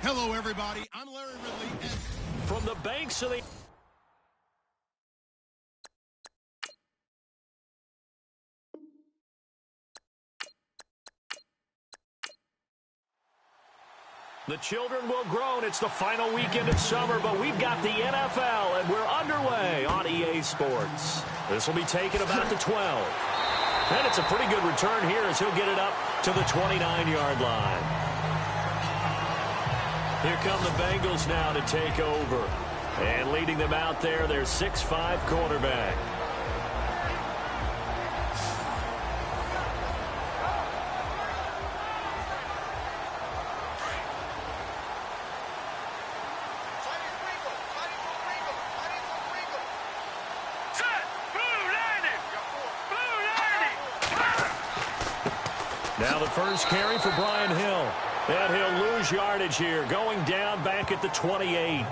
Hello, everybody. I'm Larry Ridley. And from the banks of the... The children will groan. It's the final weekend of summer, but we've got the NFL, and we're underway on EA Sports. This will be taken about the 12. And it's a pretty good return here as he'll get it up to the 29-yard line. Here come the Bengals now to take over. And leading them out there, their 6'5" quarterback. Now the first carry for Brian Hill. And he'll lose yardage here, going down back at the 28.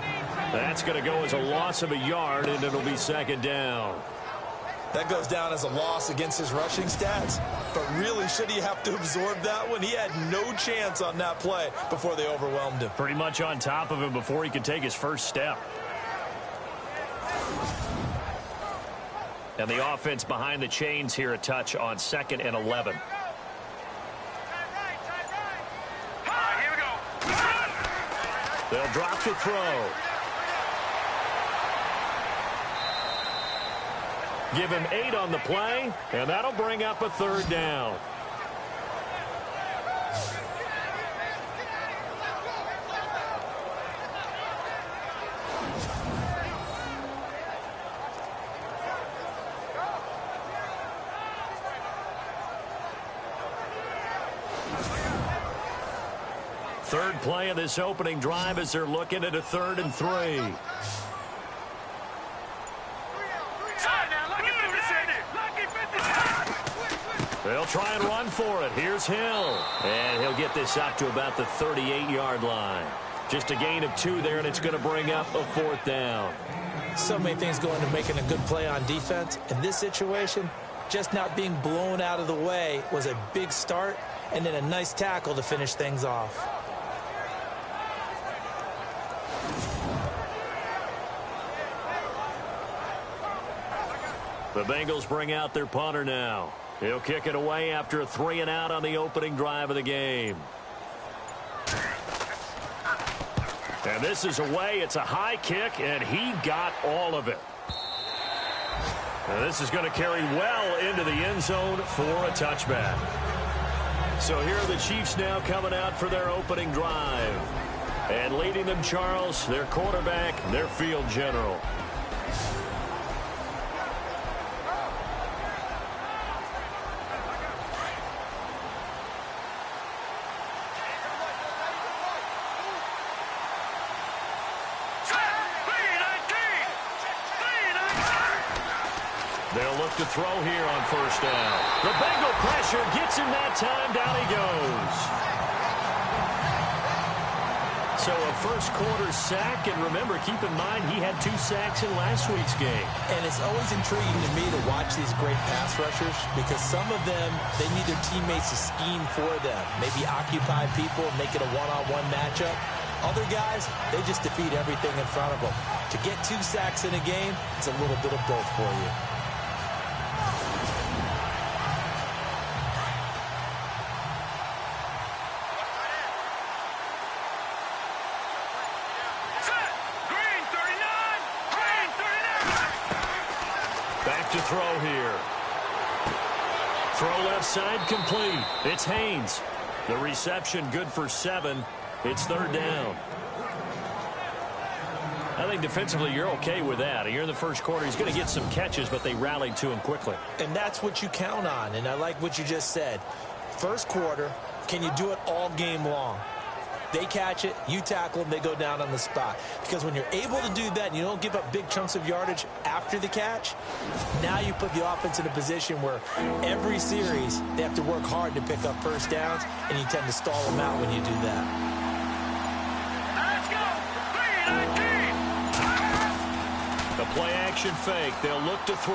That's going to go as a loss of a yard, and it'll be second down. That goes down as a loss against his rushing stats. But really, should he have to absorb that one? He had no chance on that play before they overwhelmed him. Pretty much on top of him before he could take his first step. And the offense behind the chains here a touch on 2nd and 11. They'll drop the throw. Give him 8 on the play, and that'll bring up a third down. Third play of this opening drive as they're looking at a 3rd and 3. They'll try and run for it. Here's Hill. And he'll get this up to about the 38-yard line. Just a gain of 2 there, and it's going to bring up a 4th down. So many things go into making a good play on defense. In this situation, just not being blown out of the way was a big start, and then a nice tackle to finish things off. The Bengals bring out their punter now. He'll kick it away after a 3 and out on the opening drive of the game. And this is away. It's a high kick, and he got all of it. And this is going to carry well into the end zone for a touchback. So here are the Chiefs now coming out for their opening drive. And leading them, Charles, their quarterback, their field general. They'll look to throw here on 1st down. The Bengal pressure gets him that time. Down he goes. So a first quarter sack. And remember, keep in mind, he had 2 sacks in last week's game. And it's always intriguing to me to watch these great pass rushers because some of them, they need their teammates to scheme for them. Maybe occupy people and make it a one-on-one matchup. Other guys, they just defeat everything in front of them. To get 2 sacks in a game, it's a little bit of both for you. To throw here. Throw left side complete. It's Haynes. The reception good for 7. It's 3rd down. I think defensively you're okay with that. Here in the first quarter, he's going to get some catches, but they rallied to him quickly. And that's what you count on, and I like what you just said. First quarter, can you do it all game long? They catch it, you tackle them, they go down on the spot. Because when you're able to do that and you don't give up big chunks of yardage after the catch, now you put the offense in a position where every series they have to work hard to pick up first downs, and you tend to stall them out when you do that. Let's go! The play-action fake. They'll look to throw.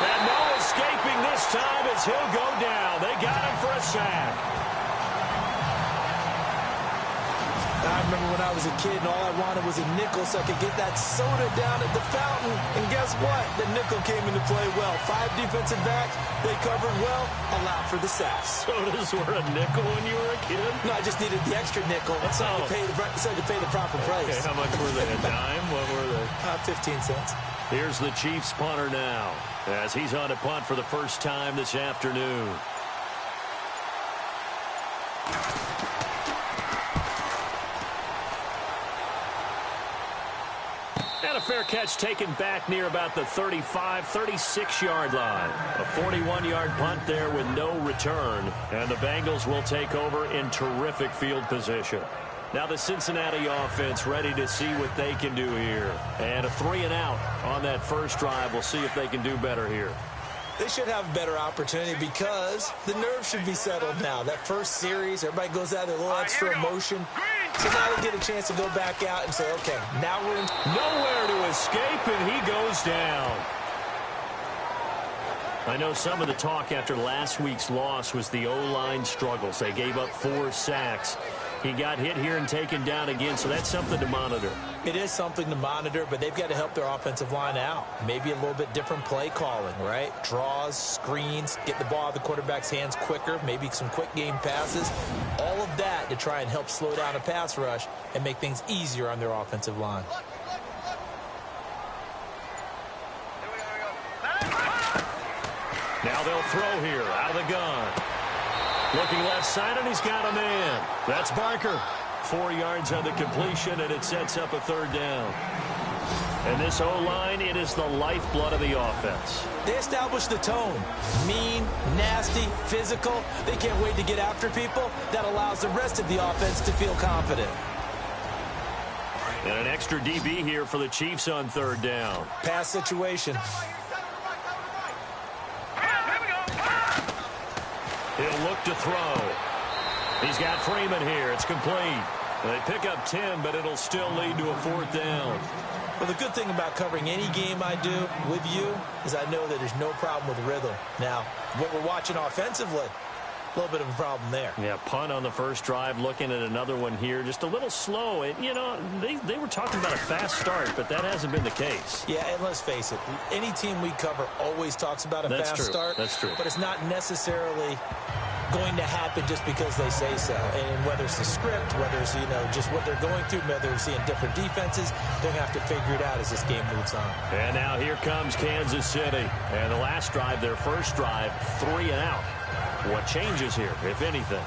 And no escaping this time as he'll go down. They got him for a sack. remember when I was a kid and all I wanted was a nickel so I could get that soda down at the fountain. And guess what? The nickel came into play well. 5 defensive backs, they covered well, allowed for the sacks. Sodas were a nickel when you were a kid? No, I just needed the extra nickel so I could pay the proper price. Okay, how much were they? A dime? What were they? 15 cents. Here's the Chiefs punter now as he's on to punt for the first time this afternoon. And a fair catch taken back near about the 35, 36-yard line. A 41-yard punt there with no return. And the Bengals will take over in terrific field position. Now the Cincinnati offense ready to see what they can do here. And a 3-and-out on that first drive. We'll see if they can do better here. They should have a better opportunity because the nerves should be settled now. That first series, everybody goes out there, a little extra emotion. So now they get a chance to go back out and say, okay, now we're in. Nowhere to escape, and he goes down. I know some of the talk after last week's loss was the O-line struggles. They gave up 4 sacks. He got hit here and taken down again, so that's something to monitor. It is something to monitor, but they've got to help their offensive line out. Maybe a little bit different play calling, right? Draws, screens, get the ball out of the quarterback's hands quicker, maybe some quick game passes. All of that to try and help slow down a pass rush and make things easier on their offensive line. Now they'll throw here out of the gun. Looking left side, and he's got a man. That's Barker. 4 yards on the completion, and it sets up a 3rd down. And this O-line, it is the lifeblood of the offense. They establish the tone. Mean, nasty, physical. They can't wait to get after people. That allows the rest of the offense to feel confident. And an extra DB here for the Chiefs on 3rd down. Pass situation. He'll look to throw. He's got Freeman here. It's complete. They pick up 10, but it'll still lead to a 4th down. Well, the good thing about covering any game I do with you is I know that there's no problem with rhythm. Now, what we're watching offensively, a little bit of a problem there. Yeah, punt on the first drive, looking at another one here. Just a little slow. And, you know, they were talking about a fast start, but that hasn't been the case. Yeah, and let's face it, any team we cover always talks about a fast start. That's true. But it's not necessarily going to happen just because they say so. And whether it's the script, whether it's, you know, just what they're going through, whether they're seeing different defenses, they're going to have to figure it out as this game moves on. And now here comes Kansas City. And the last drive, their first drive, 3-and-out. What changes here, if anything?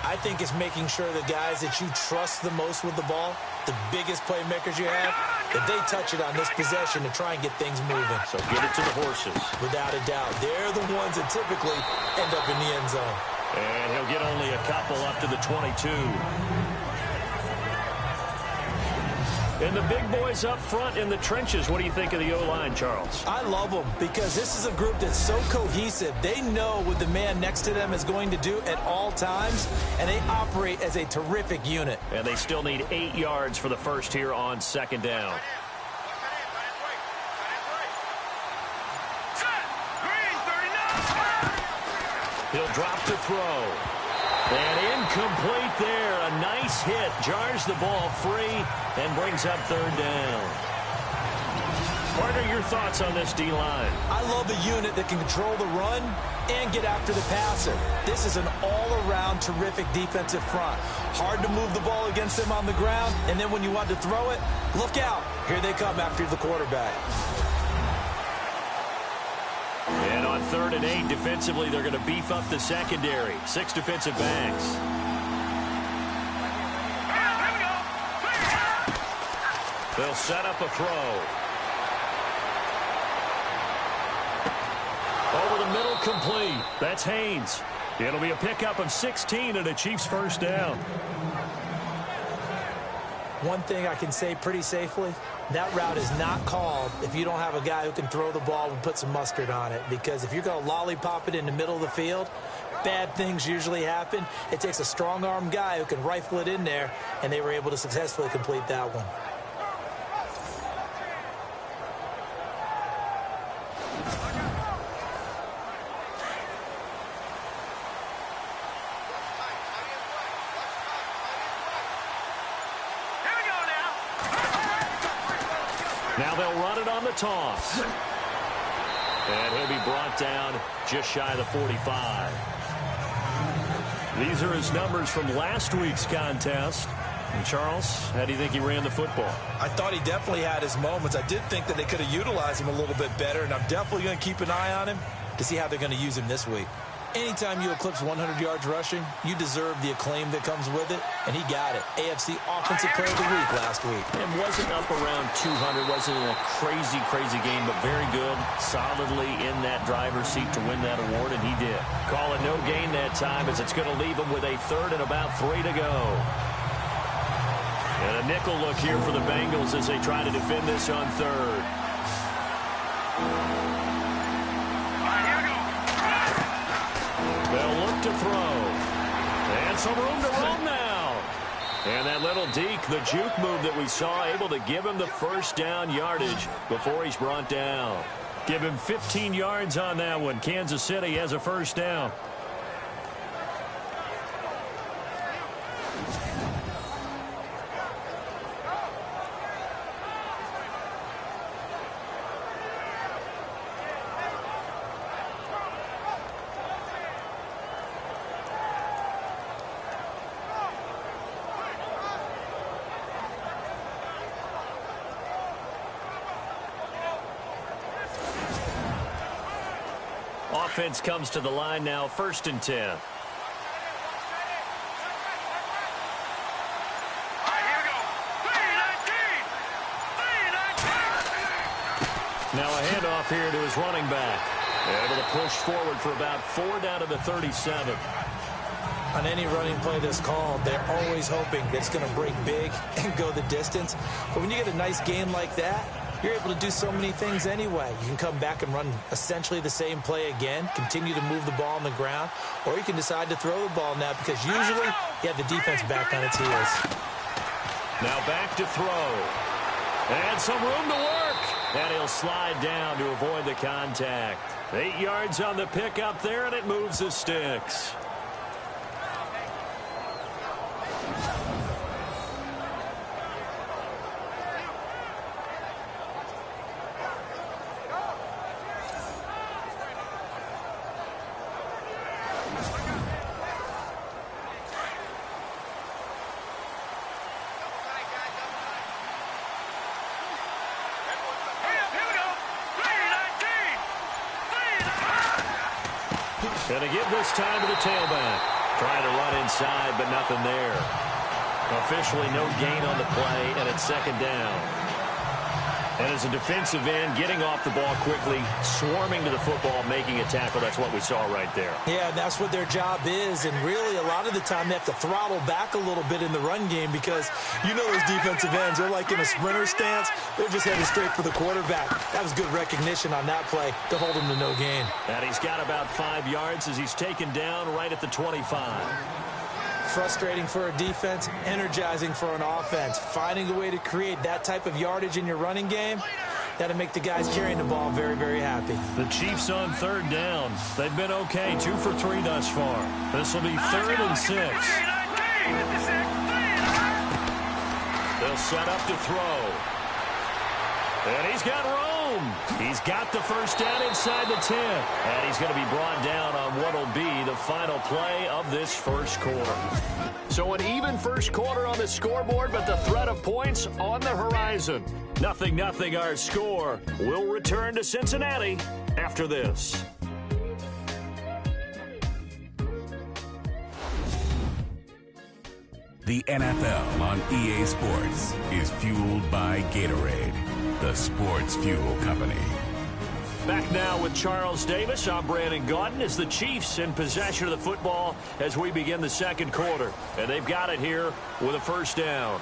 I think it's making sure the guys that you trust the most with the ball, the biggest playmakers you have, that they touch it on this possession to try and get things moving. So get it to the horses. Without a doubt. They're the ones that typically end up in the end zone. And he'll get only a couple up to the 22. And the big boys up front in the trenches. What do you think of the O-line, Charles? I love them because this is a group that's so cohesive. They know what the man next to them is going to do at all times, and they operate as a terrific unit. And they still need 8 yards for the first here on 2nd down. He'll drop to throw. And incomplete there. A nice hit. Jars the ball free and brings up 3rd down. Partner, your thoughts on this D-line? I love a unit that can control the run and get after the passer. This is an all-around terrific defensive front. Hard to move the ball against them on the ground, and then when you want to throw it, look out. Here they come after the quarterback. And on 3rd and 8, defensively, they're going to beef up the secondary. 6 defensive backs. They'll set up a throw. Over the middle, complete. That's Haynes. It'll be a pickup of 16 and a Chiefs 1st down. One thing I can say pretty safely, that route is not called if you don't have a guy who can throw the ball and put some mustard on it. Because if you're going to lollipop it in the middle of the field, bad things usually happen. It takes a strong-arm guy who can rifle it in there, and they were able to successfully complete that one. Now they'll run it on the toss. And he'll be brought down just shy of the 45. These are his numbers from last week's contest. And Charles, how do you think he ran the football? I thought he definitely had his moments. I did think that they could have utilized him a little bit better, and I'm definitely going to keep an eye on him to see how they're going to use him this week. Anytime you eclipse 100 yards rushing, you deserve the acclaim that comes with it, and he got it. AFC Offensive Player of the Week last week. And wasn't up around 200, wasn't in a crazy, crazy game, but very good, solidly in that driver's seat to win that award, and he did. Call it no gain that time as it's going to leave him with a third and about 3 to go. And a nickel look here for the Bengals as they try to defend this on third. They'll look to throw. And some room to run now. And that little deke, the juke move that we saw, able to give him the first down yardage before he's brought down. Give him 15 yards on that one. Kansas City has a first down. Offense comes to the line now, 1st and 10. Now a handoff here to his running back. Able to push forward for about 4 down to the 37. On any running play that's called, they're always hoping that it's going to break big and go the distance. But when you get a nice game like that, you're able to do so many things anyway. You can come back and run essentially the same play again, continue to move the ball on the ground, or you can decide to throw the ball now because usually you have the defense back on its heels. Now back to throw. And some room to work. And he'll slide down to avoid the contact. 8 yards on the pickup there, and it moves the sticks. Going to give this time to the tailback. Trying to run inside, but nothing there. Officially no gain on the play, and it's 2nd down. And as a defensive end, getting off the ball quickly, swarming to the football, making a tackle, that's what we saw right there. Yeah, that's what their job is, and really a lot of the time they have to throttle back a little bit in the run game because you know those defensive ends, they're like in a sprinter stance. They're just heading straight for the quarterback. That was good recognition on that play to hold him to no gain. And he's got about 5 yards as he's taken down right at the 25. Frustrating for a defense, energizing for an offense. Finding a way to create that type of yardage in your running game, that'll make the guys carrying the ball very, very happy. The Chiefs on 3rd down. They've been okay, 2 for 3 thus far. This will be 3rd and 6. They'll set up to throw. And he's got room. He's got the first down inside the 10. And he's going to be brought down on what will be the final play of this first quarter. So an even first quarter on the scoreboard, but the threat of points on the horizon. 0-0 our score. We'll return to Cincinnati after this. The NFL on EA Sports is fueled by Gatorade, the sports fuel company. Back now with Charles Davis. I'm Brandon Gaudin as the Chiefs in possession of the football as we begin the second quarter. And they've got it here with a first down.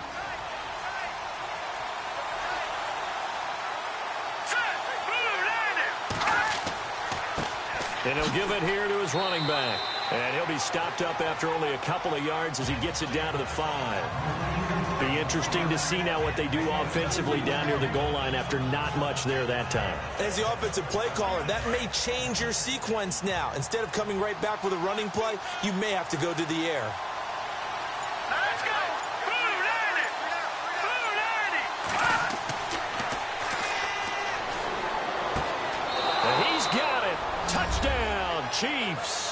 And he'll give it here to his running back. And he'll be stopped up after only a couple of yards as he gets it down to the 5. Be interesting to see now what they do offensively down near the goal line after not much there that time. As the offensive play caller, that may change your sequence now. Instead of coming right back with a running play, you may have to go to the air. Chiefs.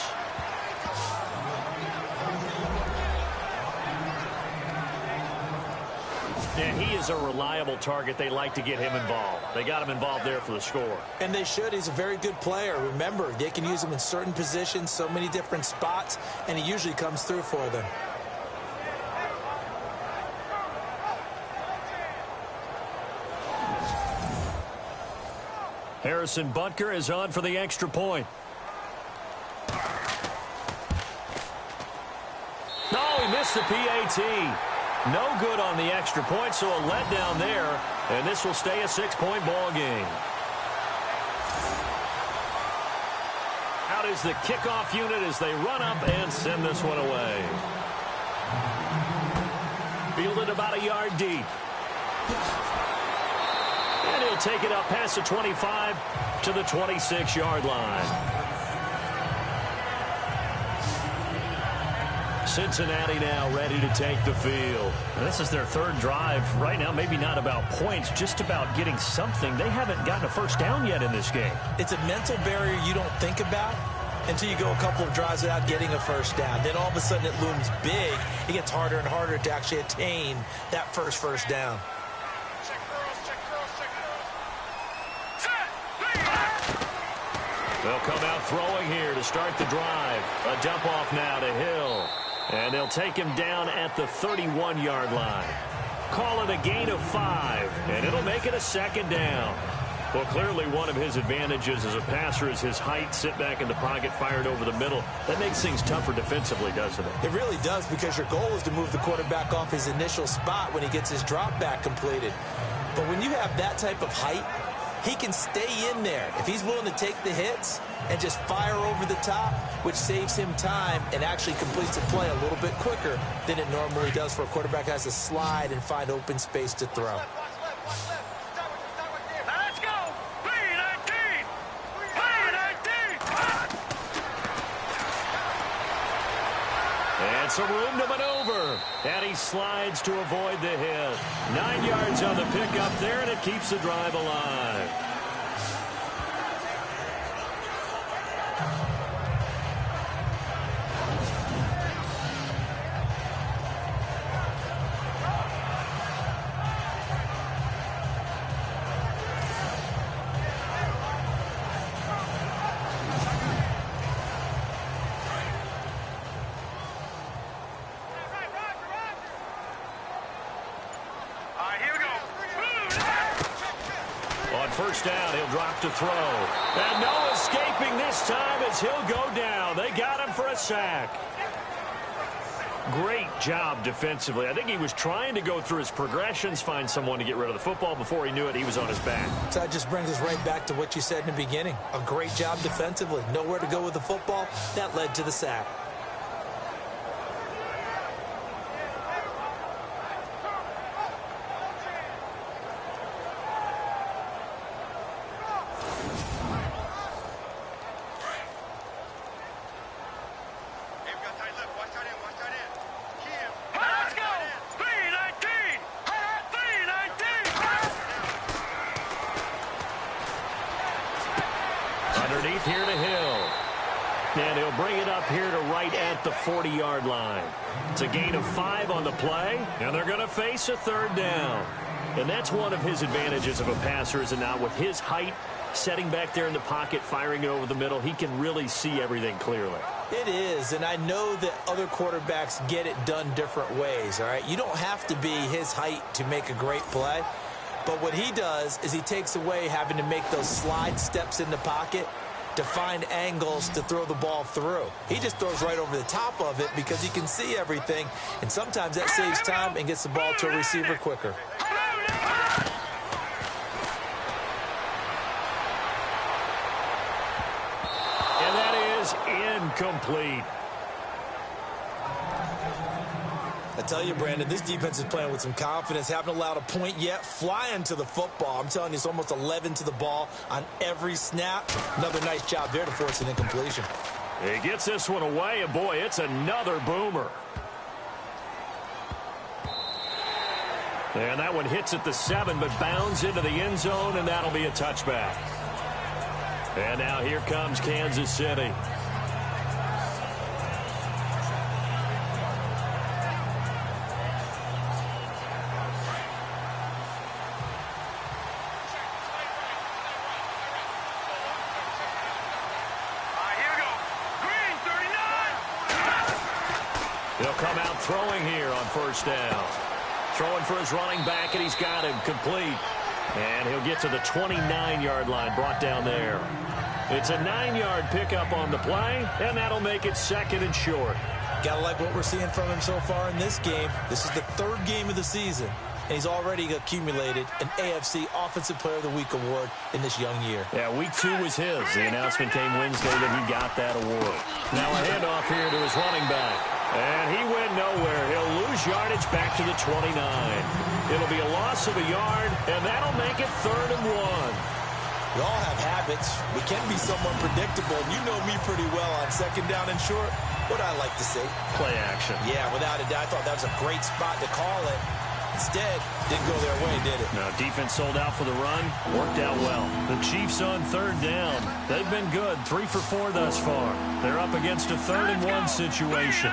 And he is a reliable target. They like to get him involved. They got him involved there for the score. And they should. He's a very good player. Remember, they can use him in certain positions, so many different spots, and he usually comes through for them. Harrison Butker is on for the extra point. No, he missed the PAT. No good on the extra point, so a letdown there, and this will stay a 6-point ball game. Out is the kickoff unit as they run up and send this one away. Fielded about a yard deep. And he'll take it up past the 25 to the 26-yard line. Cincinnati now ready to take the field. And this is their third drive. Right now, maybe not about points, just about getting something. They haven't gotten a first down yet in this game. It's a mental barrier you don't think about until you go a couple of drives without getting a first down. Then all of a sudden it looms big. It gets harder and harder to actually attain that first down. They'll come out throwing here to start the drive. A dump off now to Hill. And they'll take him down at the 31-yard line. Call it a gain of 5, and it'll make it a second down. Well, clearly one of his advantages as a passer is his height. Sit back in the pocket, fired over the middle. That makes things tougher defensively, doesn't it? It really does, because your goal is to move the quarterback off his initial spot when he gets his drop back completed. But when you have that type of height, he can stay in there if he's willing to take the hits and just fire over the top, which saves him time and actually completes the play a little bit quicker than it normally does for a quarterback who has to slide and find open space to throw. Let's go! P19! And some room to maneuver. And he slides to avoid the hit. 9 yards on the pickup there, and it keeps the drive alive. First down, he'll drop to throw. And no escaping this time as he'll go down. They got him for a sack. Great job defensively. I think he was trying to go through his progressions, find someone to get rid of the football. Before he knew it, he was on his back. So that just brings us right back to what you said in the beginning. A great job defensively. Nowhere to go with the football. That led to the sack. Underneath here to Hill. And he'll bring it up here to right at the 40-yard line. It's a gain of 5 on the play, and they're going to face a third down. And that's one of his advantages of a passer, is it not? With his height, setting back there in the pocket, firing it over the middle, he can really see everything clearly. It is, and I know that other quarterbacks get it done different ways, all right? You don't have to be his height to make a great play. But what he does is he takes away having to make those slide steps in the pocket to find angles to throw the ball through. He just throws right over the top of it because he can see everything, and sometimes that saves time and gets the ball to a receiver quicker. And that is incomplete. I tell you, Brandon, this defense is playing with some confidence. Haven't allowed a point yet. Flying to the football. I'm telling you, it's almost 11 to the ball on every snap. Another nice job there to force an incompletion. He gets this one away, and boy, it's another boomer. And that one hits at the 7, but bounds into the end zone, and that'll be a touchback. And now here comes Kansas City. They'll come out throwing here on first down. Throwing for his running back, and he's got him complete. And he'll get to the 29-yard line, brought down there. It's a 9-yard pickup on the play, and that'll make it second and short. Gotta like what we're seeing from him so far in this game. This is the third game of the season, and he's already accumulated an AFC Offensive Player of the Week award in this young year. Yeah, week 2 was his. The announcement came Wednesday that he got that award. Now a handoff here to his running back. And he went nowhere. He'll lose yardage back to the 29. It'll be a loss of a yard, and that'll make it 3rd and 1. We all have habits. We can be somewhat predictable. You know me pretty well on second down and short. What I like to say? Play action. Yeah, without a doubt. I thought that was a great spot to call it. Instead, didn't go their way, did it? No, defense sold out for the run. Worked out well. The Chiefs on 3rd down. They've been good. 3 for 4 thus far. They're up against a 3rd and 1 situation.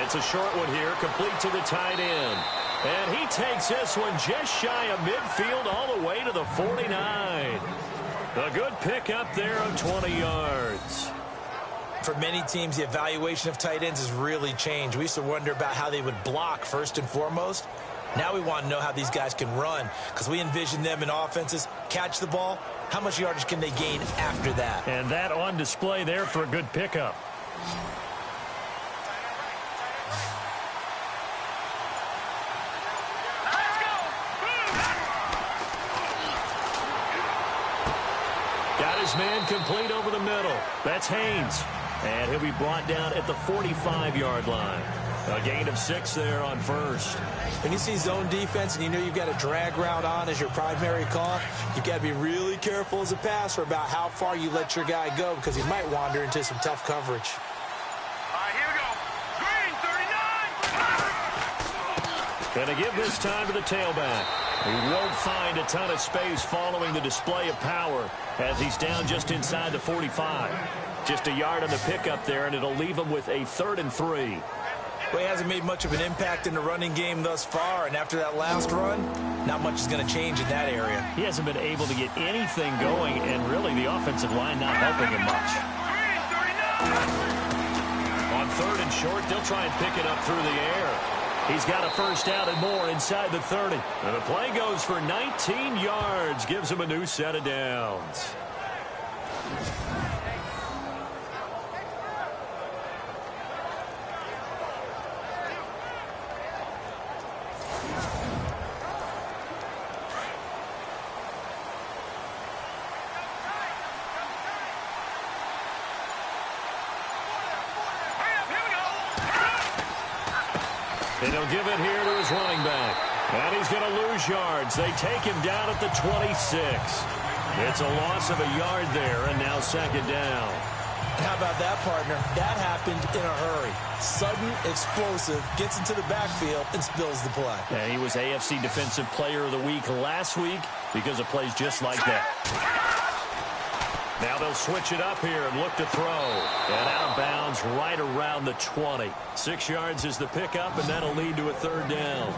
It's a short one here, complete to the tight end. And he takes this one just shy of midfield all the way to the 49. A good pickup there of 20 yards. For many teams, the evaluation of tight ends has really changed. We used to wonder about how they would block first and foremost. Now we want to know how these guys can run, because we envision them in offenses catch the ball. How much yardage can they gain after that? And that on display there for a good pickup. Got his man complete over the middle. That's Haynes. And he'll be brought down at the 45-yard line. A gain of 6 there on first. When you see zone defense and you know you've got a drag route on as your primary call, you've got to be really careful as a passer about how far you let your guy go, because he might wander into some tough coverage. All right, here we go. Green, 39. Gonna give this time to the tailback. He won't find a ton of space following the display of power as he's down just inside the 45. Just a yard on the pickup there, and it'll leave him with a 3rd and 3. Well, he hasn't made much of an impact in the running game thus far, and after that last run, not much is going to change in that area. He hasn't been able to get anything going, and really the offensive line not helping him much. On 3rd and short, they'll try and pick it up through the air. He's got a first down and more inside the 30. And the play goes for 19 yards, gives him a new set of downs. And he'll give it here to his running back. And he's going to lose yards. They take him down at the 26. It's a loss of a yard there, and now 2nd down. How about that, partner? That happened in a hurry. Sudden, explosive, gets into the backfield, and spills the play. And he was AFC Defensive Player of the Week last week because of plays just like that. Now they'll switch it up here and look to throw. And out of bounds right around the 20. 6 yards is the pickup, and that'll lead to a 3rd down.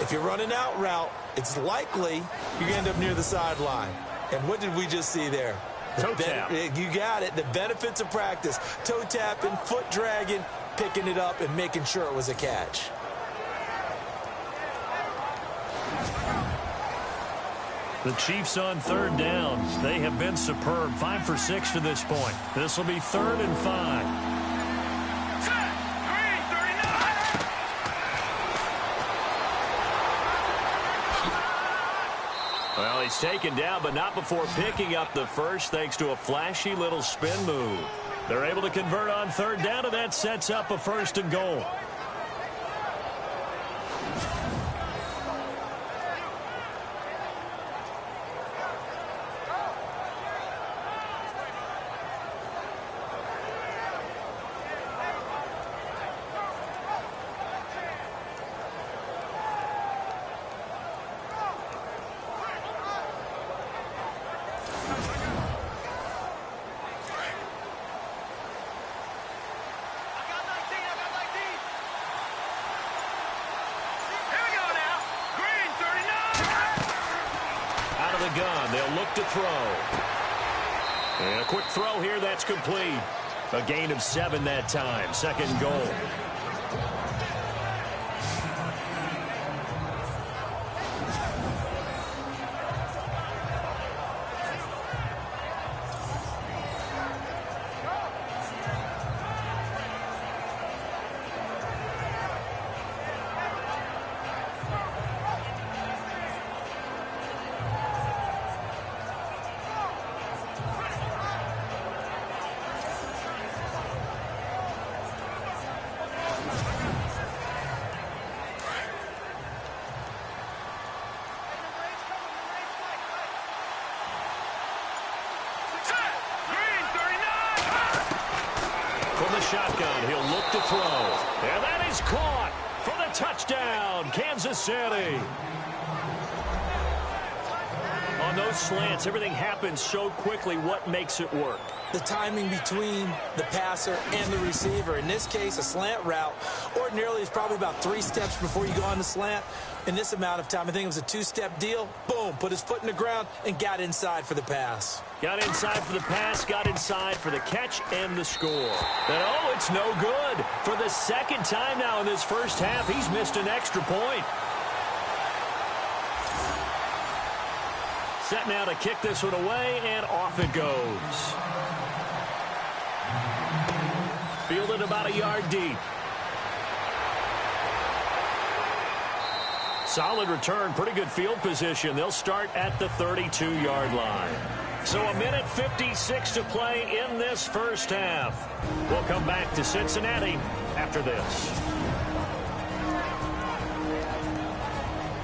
If you're running out route, it's likely you're going to end up near the sideline. And what did we just see there? Toe tap. You got it. The benefits of practice. Toe tapping, foot dragging, picking it up, and making sure it was a catch. The Chiefs on 3rd down. They have been superb. 5 for 6 to this point. This will be 3rd and 5. Green, 39. Well, he's taken down, but not before picking up the first, thanks to a flashy little spin move. They're able to convert on 3rd down, and that sets up a 1st and goal. Here we go now. Green, 39. Gun. They'll look to throw. And a quick throw here, that's complete. A gain of 7 that time. 2nd goal. From the shotgun, he'll look to throw. And that is caught for the touchdown, Kansas City. On those slants, everything happens so quickly. What makes it work? The timing between the passer and the receiver. In this case, a slant route ordinarily is probably about 3 steps before you go on the slant. In this amount of time, I think it was a 2-step deal. Boom, put his foot in the ground and got inside for the pass. Got inside for the pass, got inside for the catch and the score. And oh, it's no good. For the 2nd time now in this first half, he's missed an extra point. Set now to kick this one away, and off it goes. Fielded about a yard deep. Solid return, pretty good field position. They'll start at the 32-yard line. So 1:56 to play in this first half. We'll come back to Cincinnati after this.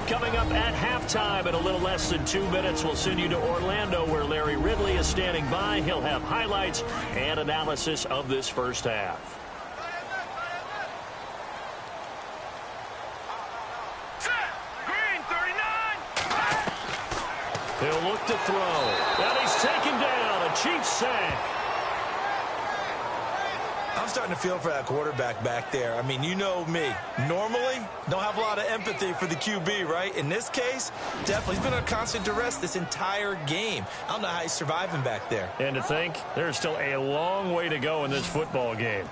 Coming up at halftime in a little less than 2 minutes, we'll send you to Orlando where Larry Ridley is standing by. He'll have highlights and analysis of this first half. Green, 39. He'll look to throw. And he's taken down. A Chiefs sack. I'm starting to feel for that quarterback back there. I mean, you know me. Normally, don't have a lot of empathy for the QB, right? In this case, definitely. He's been under constant duress this entire game. I don't know how he's surviving back there. And to think, there's still a long way to go in this football game.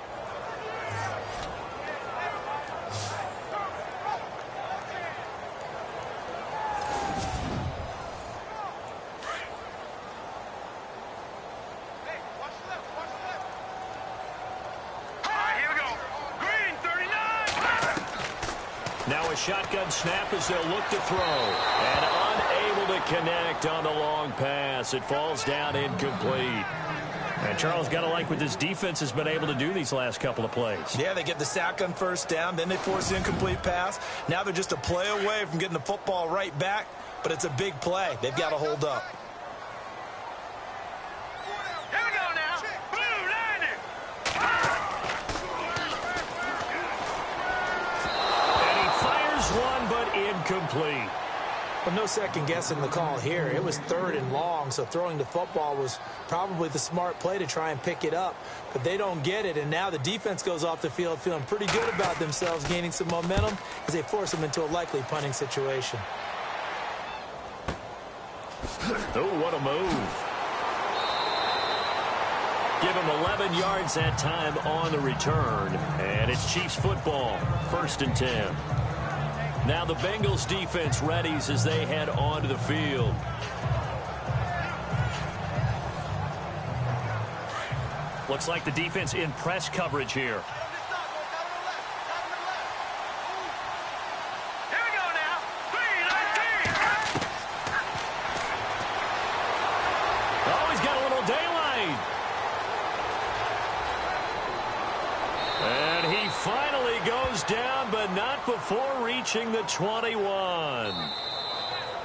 Shotgun snap as they'll look to throw. And unable to connect on the long pass. It falls down incomplete. And Charles, got to like what this defense has been able to do these last couple of plays. Yeah, they get the sack on first down. Then they force the incomplete pass. Now they're just a play away from getting the football right back. But it's a big play. They've got to hold up. Here we go now. Blue, 90. One, but incomplete. Well, no second guessing the call here. It was 3rd and long, so throwing the football was probably the smart play to try and pick it up. But they don't get it, and now the defense goes off the field feeling pretty good about themselves, gaining some momentum as they force them into a likely punting situation. Oh, what a move. Give him 11 yards that time on the return. And it's Chiefs football, 1st and 10. Now the Bengals defense readies as they head onto the field. Looks like the defense in press coverage here. Here we go now. 3-19. Oh, he's got a little daylight. And he finally goes down, but not before reaching the 21.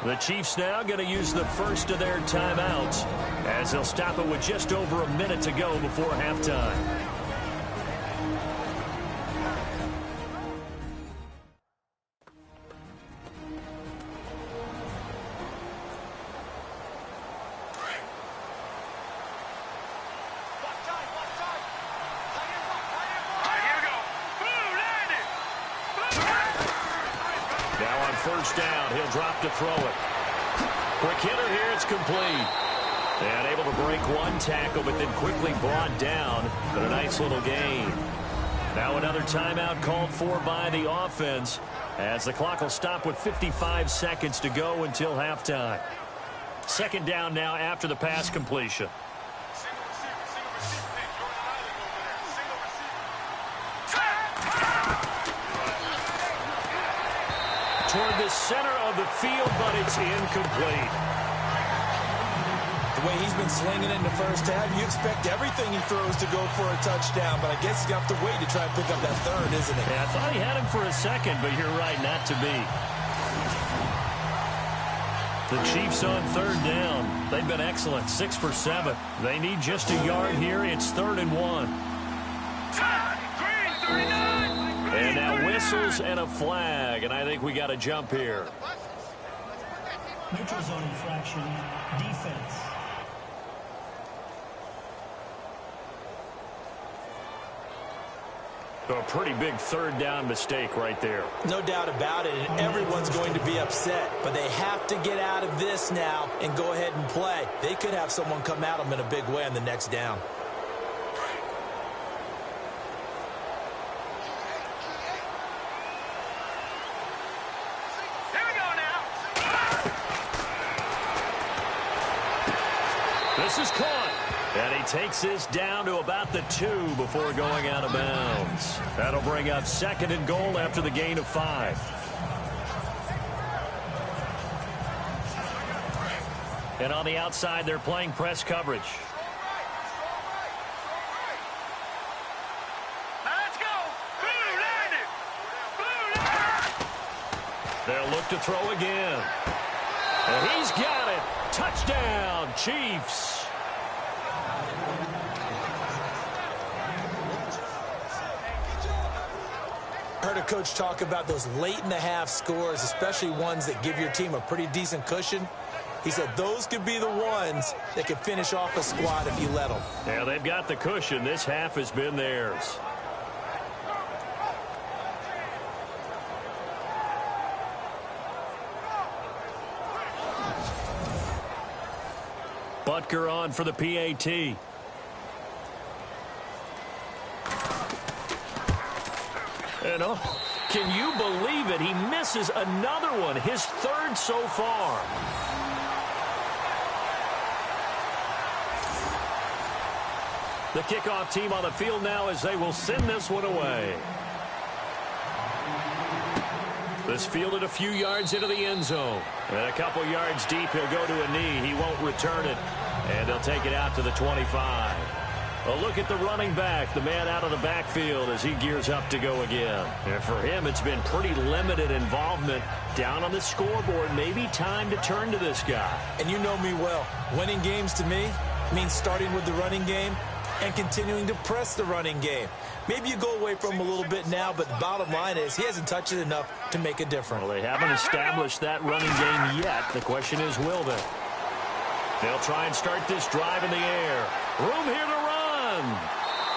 The Chiefs now going to use the first of their timeouts as they'll stop it with just over a minute to go before halftime. First down, he'll drop to throw it. Quick hitter here, it's complete. And able to break one tackle, but then quickly brought down. But a nice little gain. Now another timeout called for by the offense, as the clock will stop with 55 seconds to go until halftime. Second down now after the pass completion. Toward the center of the field, but it's incomplete. The way he's been slinging it in the first half, you expect everything he throws to go for a touchdown, but I guess he's going to have to wait to try and pick up that third, isn't he? Yeah, I thought he had him for a second, but you're right, not to be. The Chiefs on third down. They've been excellent, 6 for 7. They need just a yard here. It's 3rd and 1. And now whistles and a flag, and I think we got a jump here. Neutral zone infraction, defense. So a pretty big third down mistake right there. No doubt about it, and everyone's going to be upset. But they have to get out of this now and go ahead and play. They could have someone come at them in a big way on the next down. Here we go now. This is caught. And he takes this down to about the 2 before going out of bounds. That'll bring up 2nd and goal after the gain of 5. And on the outside, they're playing press coverage. Let's go. Blue line it. Blue line. They'll look to throw again. And he's got it. Touchdown, Chiefs. Heard a coach talk about those late-in-the-half scores, especially ones that give your team a pretty decent cushion. He said those could be the ones that could finish off a squad if you let them. Yeah, they've got the cushion. This half has been theirs. Butker on for the PAT. And oh, can you believe it? He misses another one, his 3rd so far. The kickoff team on the field now as they will send this one away. This fielded a few yards into the end zone. And a couple yards deep, he'll go to a knee. He won't return it. And they'll take it out to the 25. A look at the running back, the man out of the backfield as he gears up to go again. And for him, it's been pretty limited involvement down on the scoreboard. Maybe time to turn to this guy. And you know me well. Winning games to me means starting with the running game and continuing to press the running game. Maybe you go away from him a little bit now, but the bottom line is he hasn't touched it enough to make a difference. Well, they haven't established that running game yet. The question is, will they? They'll try and start this drive in the air. Room here to run.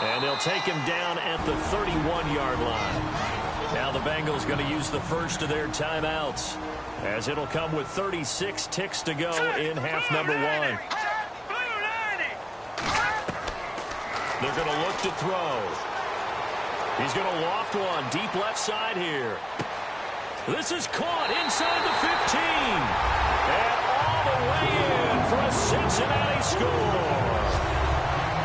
And they'll take him down at the 31-yard line. Now the Bengals going to use the first of their timeouts, as it'll come with 36 ticks to go in half number 1. They're going to look to throw. He's going to loft one deep left side here. This is caught inside the 15. And all the way in for a Cincinnati score.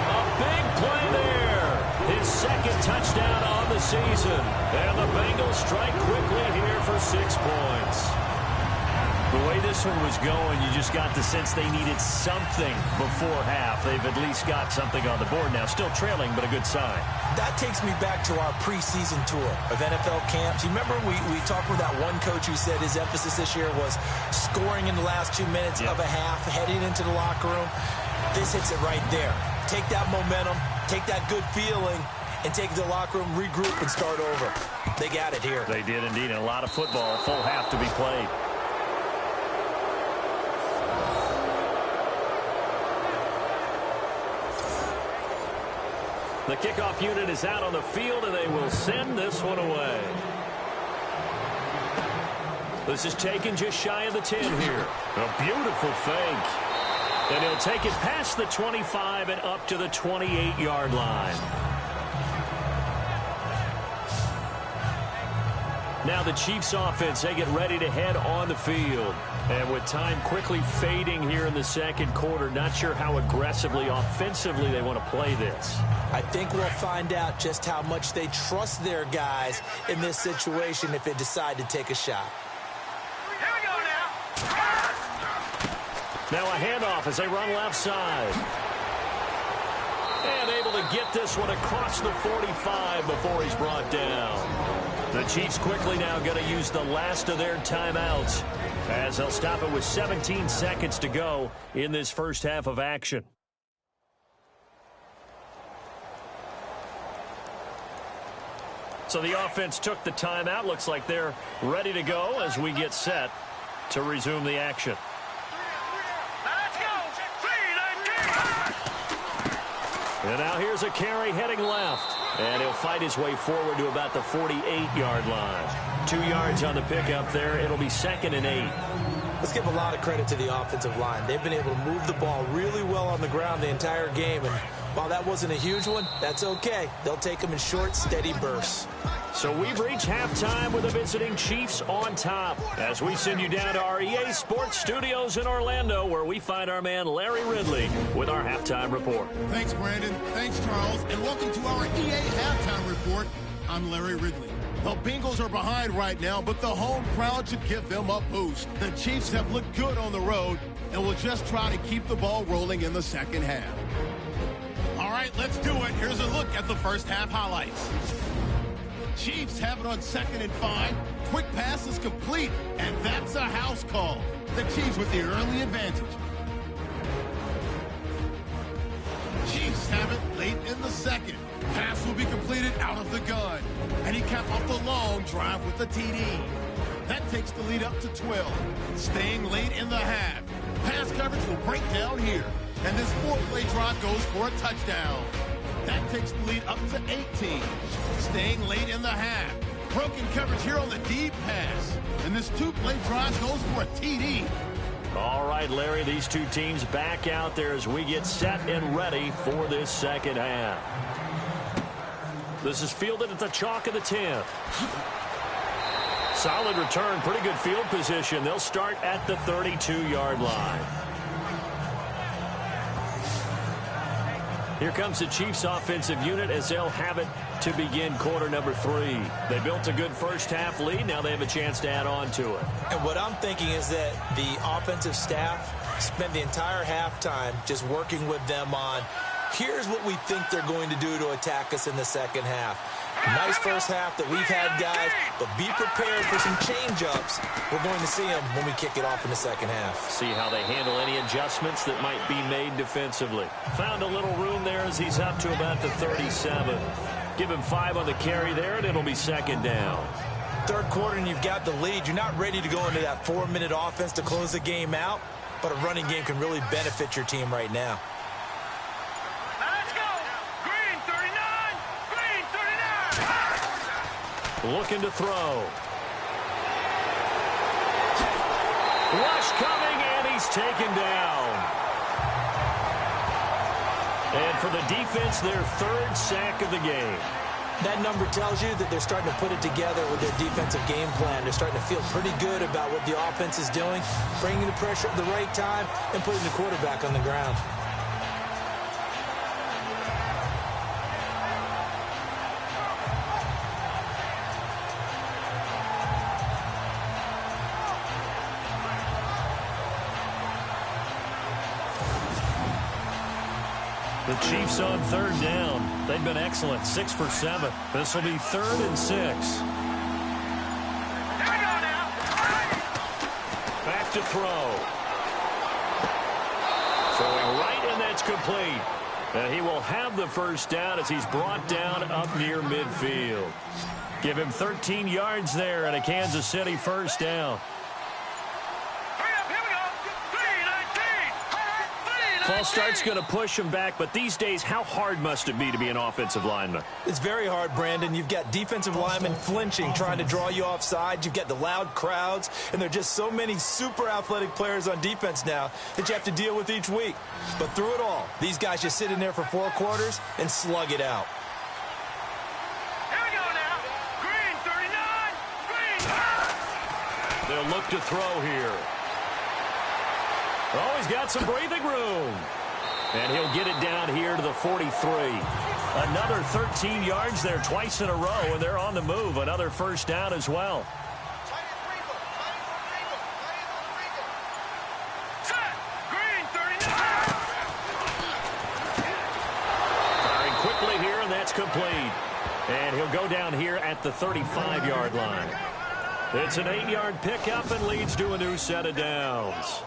A big play there. His 2nd touchdown on the season. And the Bengals strike quickly here for 6 points. The way this one was going, you just got the sense they needed something before half. They've at least got something on the board now. Still trailing, but a good sign. That takes me back to our preseason tour of NFL camps. You remember we talked with that one coach who said his emphasis this year was scoring in the last 2 minutes of a half, heading into the locker room. This hits it right there. Take that momentum, take that good feeling, and take it to the locker room, regroup, and start over. They got it here. They did indeed, and a lot of football, full half to be played. The kickoff unit is out on the field, and they will send this one away. This is taken just shy of the 10 here. A beautiful fake. And he'll take it past the 25 and up to the 28-yard line. Now the Chiefs offense, they get ready to head on the field. And with time quickly fading here in the second quarter, not sure how aggressively, offensively they want to play this. I think we'll find out just how much they trust their guys in this situation if they decide to take a shot. Here we go now. Now a handoff as they run left side. And able to get this one across the 45 before he's brought down. The Chiefs quickly now going to use the last of their timeouts as they'll stop it with 17 seconds to go in this first half of action. So the offense took the timeout. Looks like they're ready to go as we get set to resume the action. Let's go. And now here's a carry heading left. And he'll fight his way forward to about the 48-yard line. 2 yards on the pickup there. It'll be 2nd and 8. Let's give a lot of credit to the offensive line. They've been able to move the ball really well on the ground the entire game. And while that wasn't a huge one, that's okay. They'll take them in short, steady bursts. So we've reached halftime with the visiting Chiefs on top as we send you down to our EA Sports Studios in Orlando, where we find our man Larry Ridley with our halftime report. Thanks, Brandon. Thanks, Charles. And welcome to our EA Halftime Report. I'm Larry Ridley. The Bengals are behind right now, but the home crowd should give them a boost. The Chiefs have looked good on the road and will just try to keep the ball rolling in the second half. All right, let's do it. Here's a look at the first half highlights. Chiefs have it on 2nd and 5. Quick pass is complete, and that's a house call. The Chiefs with the early advantage. Chiefs have it late in the second. Pass will be completed out of the gun. And he capped off the long drive with the TD. That takes the lead up to 12. Staying late in the half. Pass coverage will break down here. And this 4-play drive goes for a touchdown. That takes the lead up to 18. Staying late in the half. Broken coverage here on the deep pass. And this 2-play drive goes for a TD. All right, Larry, these two teams back out there as we get set and ready for this second half. This is fielded at the chalk of the 10. Solid return, pretty good field position. They'll start at the 32-yard line. Here comes the Chiefs offensive unit as they'll have it to begin quarter number 3. They built a good first half lead. Now they have a chance to add on to it. And what I'm thinking is that the offensive staff spent the entire halftime just working with them on, here's what we think they're going to do to attack us in the second half. Nice first half that we've had, guys, but be prepared for some change-ups. We're going to see them when we kick it off in the second half. See how they handle any adjustments that might be made defensively. Found a little room there as he's up to about the 37. Give him 5 on the carry there, and it'll be 2nd down. Third quarter, and you've got the lead. You're not ready to go into that 4-minute offense to close the game out, but a running game can really benefit your team right now. Looking to throw. Rush coming, and he's taken down. And for the defense, their 3rd sack of the game. That number tells you that they're starting to put it together with their defensive game plan. They're starting to feel pretty good about what the offense is doing, bringing the pressure at the right time, and putting the quarterback on the ground. The Chiefs on 3rd down. They've been excellent, 6 for 7. This will be 3rd and 6. Back to throw. Throwing right, and that's complete. And he will have the first down as he's brought down up near midfield. Give him 13 yards there and a Kansas City first down. False start's going to push him back, but these days, how hard must it be to be an offensive lineman? It's very hard, Brandon. You've got defensive linemen flinching, trying to draw you offside. You've got the loud crowds, and there are just so many super athletic players on defense now that you have to deal with each week. But through it all, these guys just sit in there for 4 quarters and slug it out. Here we go now. Green, 39. Green. They'll look to throw here. Oh, he's got some breathing room. And he'll get it down here to the 43. Another 13 yards there twice in a row, and they're on the move. Another first down as well. Set. Green, 39. Firing quickly here, and that's complete. And he'll go down here at the 35-yard line. It's an 8-yard pickup and leads to a new set of downs.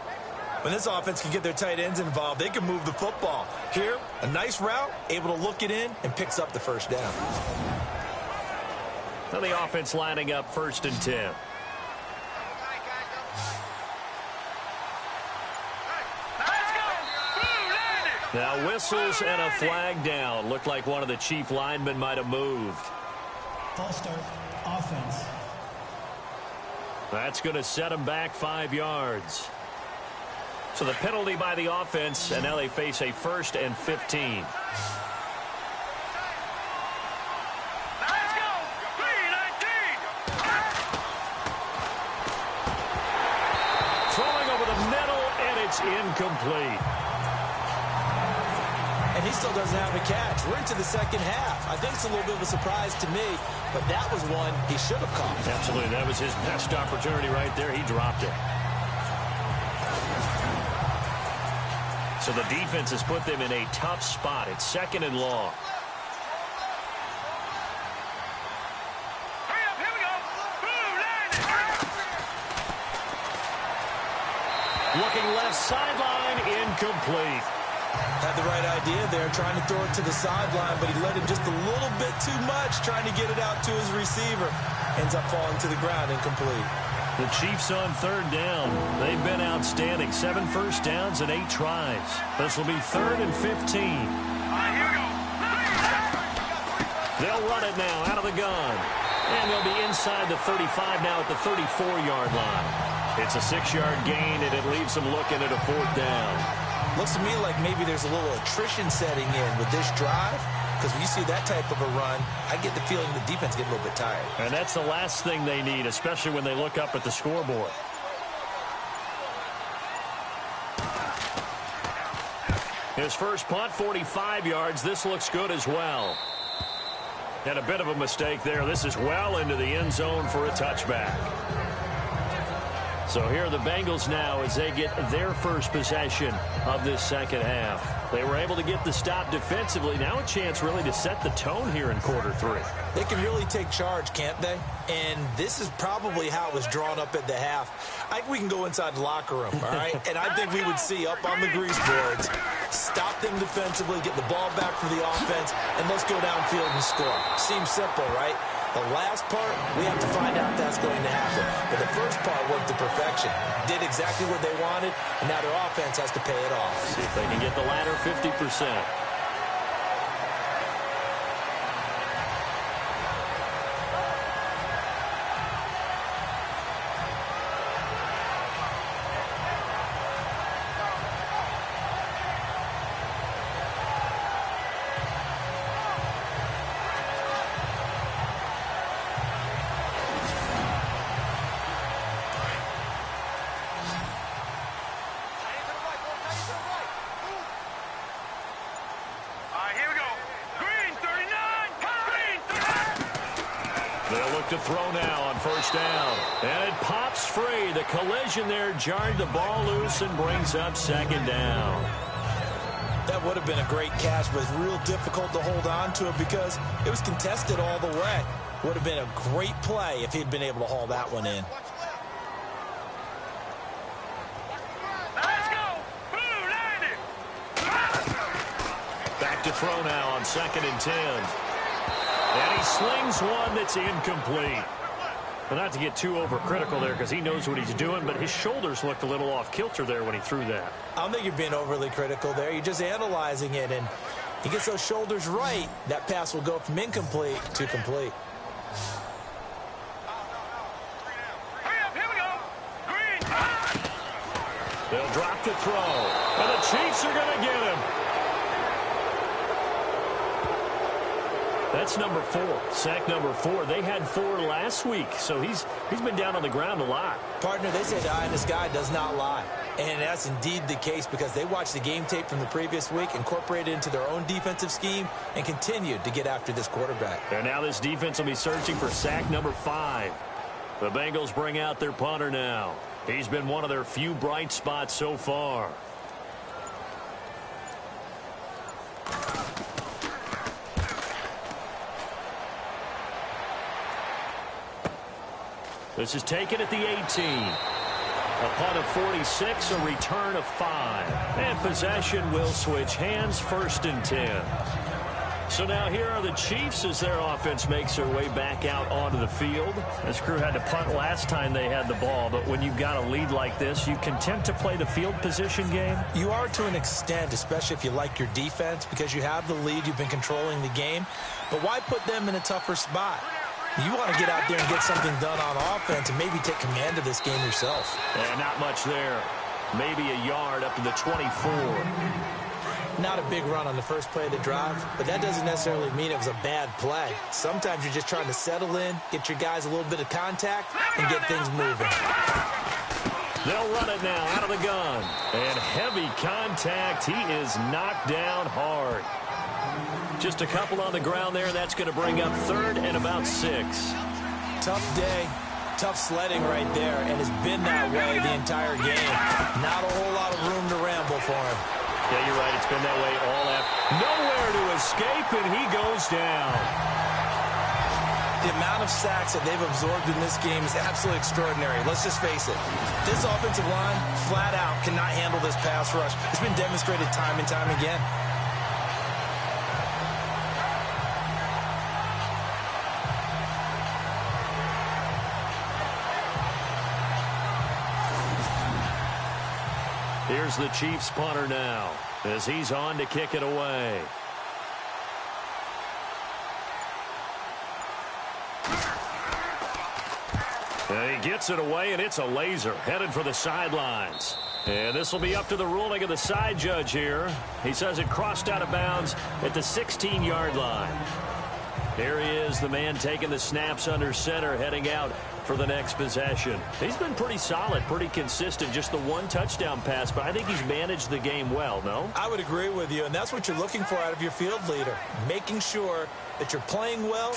When this offense can get their tight ends involved, they can move the football. Here, a nice route, able to look it in, and picks up the first down. Now the offense lining up 1st and 10. Let's go. Blue landed. Now whistles and a flag down. Looked like one of the chief linemen might have moved. False start. Offense. That's going to set them back 5 yards. So the penalty by the offense, and now they face a 1st and 15. Let's go. Green, 19. Throwing over the middle, and it's incomplete. And he still doesn't have a catch. We're into the second half. I think it's a little bit of a surprise to me, but that was one he should have caught. Absolutely. That was his best opportunity right there. He dropped it. So the defense has put them in a tough spot. It's 2nd and long. Hurry up, here we go. Blue landed. Looking left sideline, incomplete. Had the right idea there, trying to throw it to the sideline, but he let him just a little bit too much, trying to get it out to his receiver. Ends up falling to the ground, incomplete. The Chiefs on 3rd down. They've been outstanding. 7 first downs and 8 tries. This will be 3rd and 15. Here we go. They'll run it now out of the gun. And they'll be inside the 35 now at the 34-yard line. It's a 6-yard gain, and it leaves them looking at a 4th down. Looks to me like maybe there's a little attrition setting in with this drive, because when you see that type of a run, I get the feeling the defense get a little bit tired. And that's the last thing they need, especially when they look up at the scoreboard. His first punt, 45 yards. This looks good as well. And a bit of a mistake there. This is well into the end zone for a touchback. So here are the Bengals now as they get their first possession of this second half. They were able to get the stop defensively. Now a chance really to set the tone here in quarter 3. They can really take charge, can't they? And this is probably how it was drawn up at the half. I think we can go inside the locker room, all right? And I think we would see up on the grease boards, stop them defensively, get the ball back for the offense, and let's go downfield and score. Seems simple, right? The last part, we have to find out if that's going to happen. But the first part worked to perfection. Did exactly what they wanted, and now their offense has to pay it off. See if they can get the latter 50%. To throw now on first down. And it pops free. The collision there jarred the ball loose and brings up 2nd down. That would have been a great catch, but it's real difficult to hold on to it because it was contested all the way. Would have been a great play if he'd been able to haul that one in. Let's go. Blue landed. Back to throw now on 2nd and 10. And he slings one that's incomplete. Well, not to get too overcritical there because he knows what he's doing, but his shoulders looked a little off kilter there when he threw that. I don't think you're being overly critical there. You're just analyzing it, and he gets those shoulders right. That pass will go from incomplete to complete. They'll drop the throw, and the Chiefs are going to get him. That's number 4, sack number 4. They had 4 last week, so he's been down on the ground a lot. Partner, they say the eye in the sky does not lie. And that's indeed the case because they watched the game tape from the previous week, incorporated it into their own defensive scheme, and continued to get after this quarterback. And now this defense will be searching for sack number 5. The Bengals bring out their punter now. He's been one of their few bright spots so far. This is taken at the 18. A punt of 46, a return of 5. And possession will switch hands, 1st and 10. So now here are the Chiefs as their offense makes their way back out onto the field. This crew had to punt last time they had the ball, but when you've got a lead like this, you content to play the field position game? You are to an extent, especially if you like your defense, because you have the lead, you've been controlling the game. But why put them in a tougher spot? You want to get out there and get something done on offense and maybe take command of this game yourself. And not much there. Maybe a yard up to the 24. Not a big run on the first play of the drive, but that doesn't necessarily mean it was a bad play. Sometimes you're just trying to settle in, get your guys a little bit of contact, and get things moving. They'll run it now out of the gun. And heavy contact. He is knocked down hard. Just a couple on the ground there, and that's going to bring up 3rd and about 6. Tough day, tough sledding right there, and it's been that way the entire game. Not a whole lot of room to ramble for him. Yeah, you're right. It's been that way all after. Nowhere to escape, and he goes down. The amount of sacks that they've absorbed in this game is absolutely extraordinary. Let's just face it. This offensive line, flat out, cannot handle this pass rush. It's been demonstrated time and time again. Here's the Chiefs punter now as he's on to kick it away. And he gets it away, and it's a laser headed for the sidelines. And this will be up to the ruling of the side judge here. He says it crossed out of bounds at the 16-yard line. Here he is, the man taking the snaps under center, heading out for the next possession. He's been pretty solid, pretty consistent, just the 1 touchdown pass, but I think he's managed the game well, no? I would agree with you, and that's what you're looking for out of your field leader, making sure that you're playing well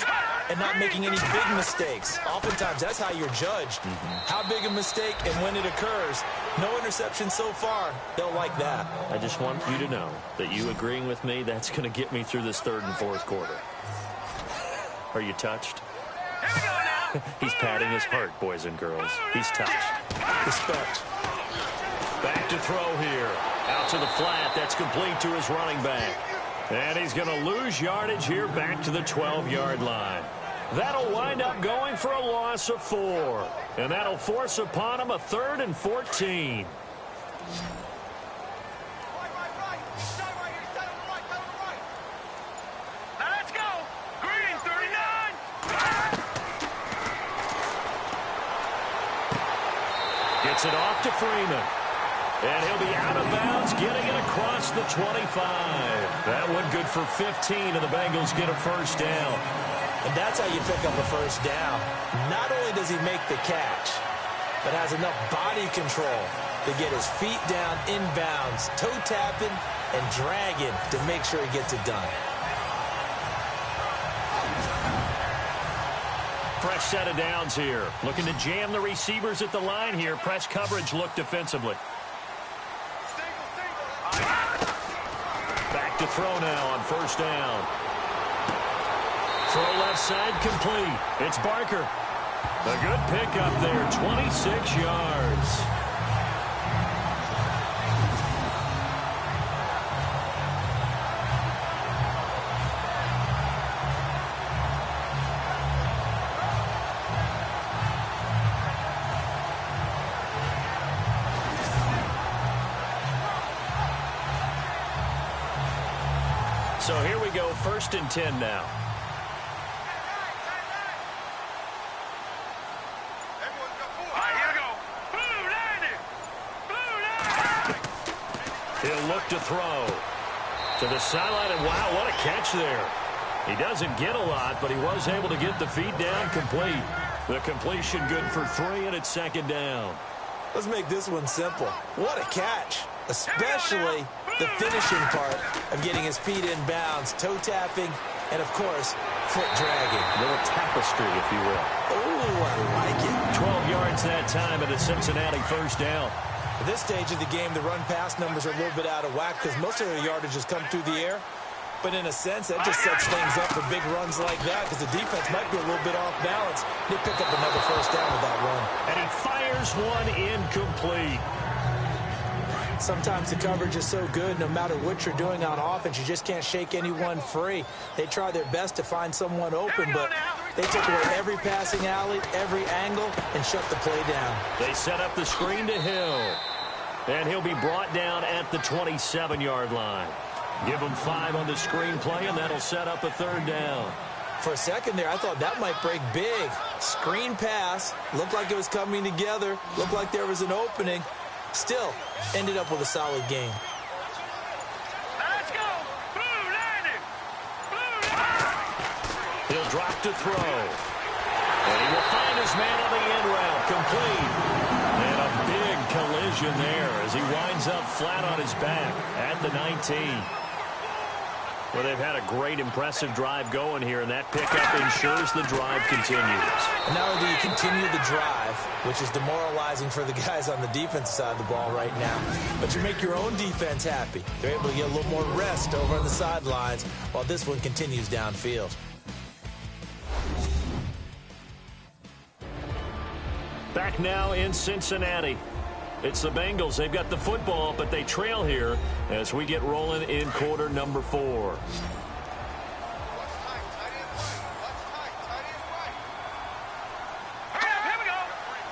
and not making any big mistakes. Oftentimes, that's how you're judged. How big a mistake and when it occurs. No interception so far. They'll like that. I just want you to know that you agreeing with me, that's going to get me through this 3rd and 4th quarter. Are you touched? He's patting his heart, boys and girls. He's touched. Respect. Back to throw here. Out to the flat. That's complete to his running back. And he's going to lose yardage here back to the 12-yard line. That'll wind up going for a loss of 4. And that'll force upon him a 3rd and 14. Gets it off to Freeman. And he'll be out of bounds, getting it across the 25. That one good for 15, and the Bengals get a 1st down. And that's how you pick up a 1st down. Not only does he make the catch, but has enough body control to get his feet down inbounds, toe tapping and dragging to make sure he gets it done. Fresh set of downs here. Looking to jam the receivers at the line here. Press coverage look defensively. Back to throw now on 1st down. Throw left side complete. It's Barker. A good pickup there. 26 yards. 1st and 10 now. He'll look to throw to the sideline, and wow, what a catch there. He doesn't get a lot, but he was able to get the feet down complete. The completion good for 3, and it's 2nd down. Let's make this one simple. What a catch, especially the finishing part of getting his feet in bounds, toe tapping, and, of course, foot dragging. A little tapestry, if you will. Oh, I like it. 12 yards that time, and a Cincinnati 1st down. At this stage of the game, the run-pass numbers are a little bit out of whack because most of their yardage has come through the air. But in a sense, that just sets things up for big runs like that because the defense might be a little bit off balance. They pick up another 1st down with that run. And he fires one incomplete. Sometimes the coverage is so good, no matter what you're doing on offense, you just can't shake anyone free. They try their best to find someone open, but they took away every passing alley, every angle, and shut the play down. They set up the screen to Hill. And he'll be brought down at the 27-yard line. Give him 5 on the screen play, and that'll set up a 3rd down. For a second there, I thought that might break big. Screen pass, looked like it was coming together, looked like there was an opening. Still, ended up with a solid game. Let's go! Blue landing! He'll drop to throw. And he will find his man on the end route, complete. And a big collision there as he winds up flat on his back at the 19. Well, they've had a great, impressive drive going here, and that pickup ensures the drive continues. And not only do you continue the drive, which is demoralizing for the guys on the defensive side of the ball right now, but you make your own defense happy. They're able to get a little more rest over on the sidelines while this one continues downfield. Back now in Cincinnati. It's the Bengals. They've got the football, but they trail here as we get rolling in quarter number 4. Here we go!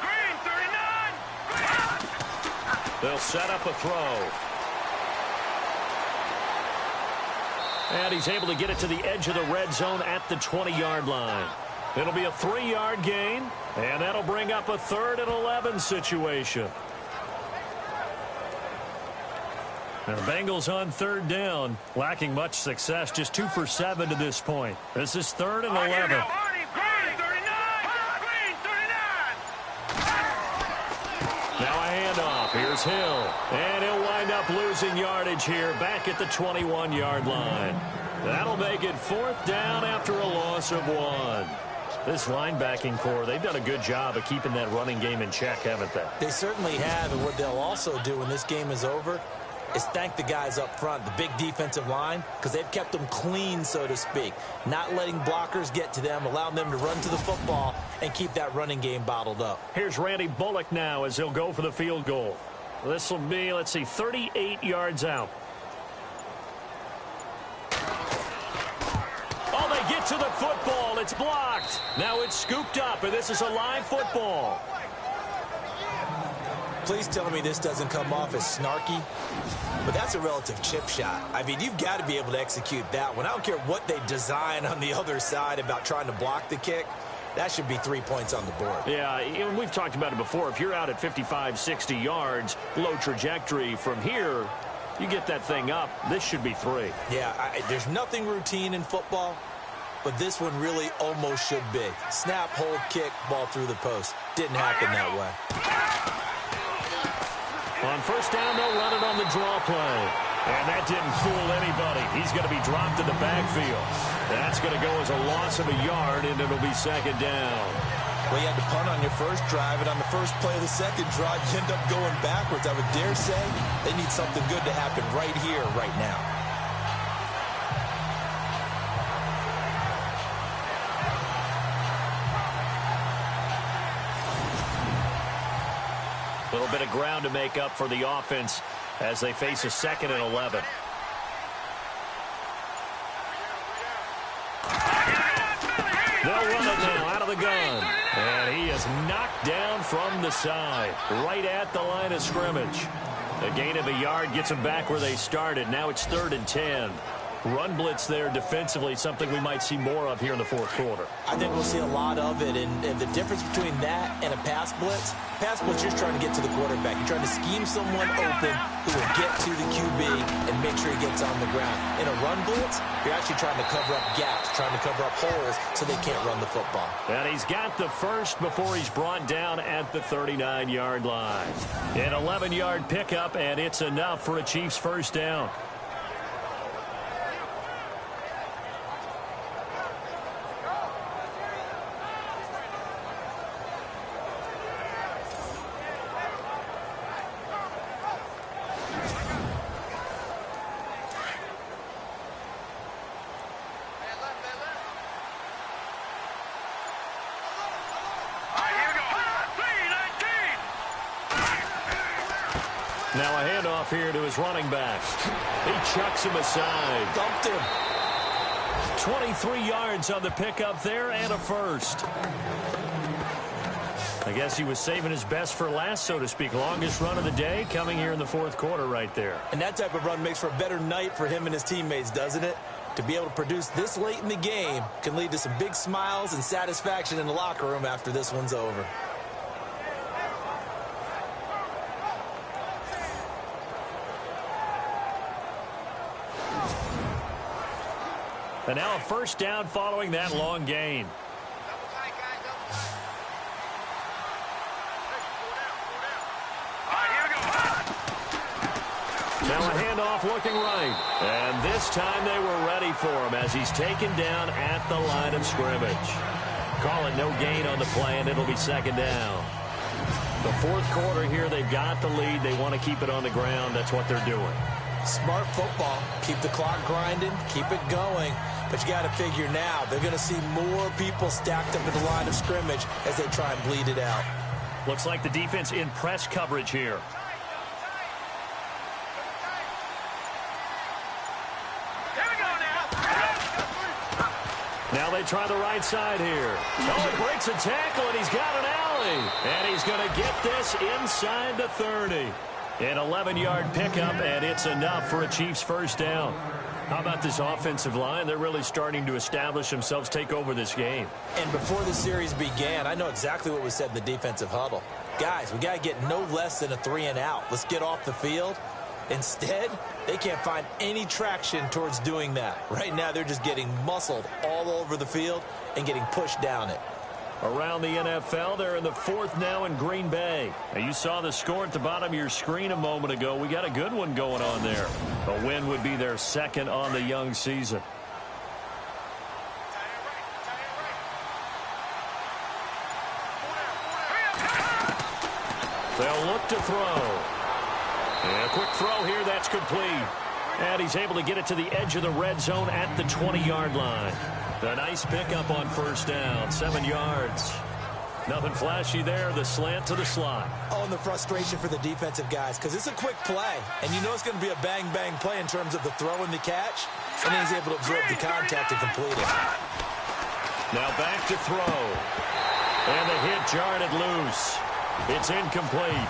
Green 39! They'll set up a throw. And he's able to get it to the edge of the red zone at the 20-yard line. It'll be a 3-yard gain, and that'll bring up a 3rd and 11 situation. And the Bengals on 3rd down, lacking much success, just 2 for 7 to this point. This is 3rd and 11. Green 39! Green 39! Now a handoff. Here's Hill. And he'll wind up losing yardage here back at the 21-yard line. That'll make it 4th down after a loss of 1. This linebacking core, they've done a good job of keeping that running game in check, haven't they? They certainly have, and what they'll also do when this game is over is thank the guys up front, the big defensive line, because they've kept them clean, so to speak. Not letting blockers get to them, allowing them to run to the football and keep that running game bottled up. Here's Randy Bullock now as he'll go for the field goal. This will be, 38 yards out. Oh, they get to the football. It's blocked. Now it's scooped up, and this is a live football. Please tell me this doesn't come off as snarky, but that's a relative chip shot. I mean, you've got to be able to execute that one. I don't care what they design on the other side about trying to block the kick. That should be 3 points on the board. Yeah, and we've talked about it before. If you're out at 55, 60 yards, low trajectory from here, you get that thing up, this should be 3. Yeah, there's nothing routine in football, but this one really almost should be. Snap, hold, kick, ball through the post. Didn't happen that way. On 1st down, they'll run it on the draw play. And that didn't fool anybody. He's going to be dropped in the backfield. That's going to go as a loss of a yard, and it'll be 2nd down. Well, you had to punt on your first drive, and on the first play of the second drive, you end up going backwards. I would dare say they need something good to happen right here, right now. A little bit of ground to make up for the offense as they face a 2nd and 11. They'll run it now out of the gun. And he is knocked down from the side, right at the line of scrimmage. A gain of a yard gets them back where they started. Now it's 3rd and 10. run blitz there defensively, something we might see more of here in the fourth quarter. I think we'll see a lot of it, and the difference between that and a pass blitz, you're just trying to get to the quarterback. You're trying to scheme someone open who will get to the QB and make sure he gets on the ground. In a run blitz, you're actually trying to cover up gaps, trying to cover up holes so they can't run the football. And he's got the first before he's brought down at the 39-yard line. An 11-yard pickup, and it's enough for a Chiefs first down. Now a handoff here to his running back. He chucks him aside. Dumped him. 23 yards on the pickup there and a first. I guess he was saving his best for last, so to speak. Longest run of the day coming here in the fourth quarter right there. And that type of run makes for a better night for him and his teammates, doesn't it? To be able to produce this late in the game can lead to some big smiles and satisfaction in the locker room after this one's over. And now a first down following that long gain. Now a handoff looking right. And this time they were ready for him as he's taken down at the line of scrimmage. Call it no gain on the play, and it'll be second down. The fourth quarter here, they've got the lead. They want to keep it on the ground. That's what they're doing. Smart football. Keep the clock grinding. Keep it going. But you got to figure now they're going to see more people stacked up at the line of scrimmage as they try and bleed it out. Looks like the defense in press coverage here. Now they try the right side here. Oh, he breaks a tackle, and he's got an alley. And he's going to get this inside the 30. An 11-yard pickup, and it's enough for a Chiefs first down. How about this offensive line? They're really starting to establish themselves, take over this game. And before the series began, I know exactly what was said in the defensive huddle. Guys, we got to get no less than a 3-and-out. Let's get off the field. Instead, they can't find any traction towards doing that. Right now, they're just getting muscled all over the field and getting pushed down it. Around the NFL, they're in the fourth now in Green Bay. Now, you saw the score at the bottom of your screen a moment ago. We got a good one going on there. A win would be their second on the young season. They'll look to throw. And a quick throw here, that's complete. And he's able to get it to the edge of the red zone at the 20-yard line. A nice pickup on first down, 7 yards. Nothing flashy there, the slant to the slot. Oh, and the frustration for the defensive guys, because it's a quick play, and you know it's going to be a bang-bang play in terms of the throw and the catch, and then he's able to absorb the contact and complete it. Now back to throw. And the hit jarred it loose. It's incomplete.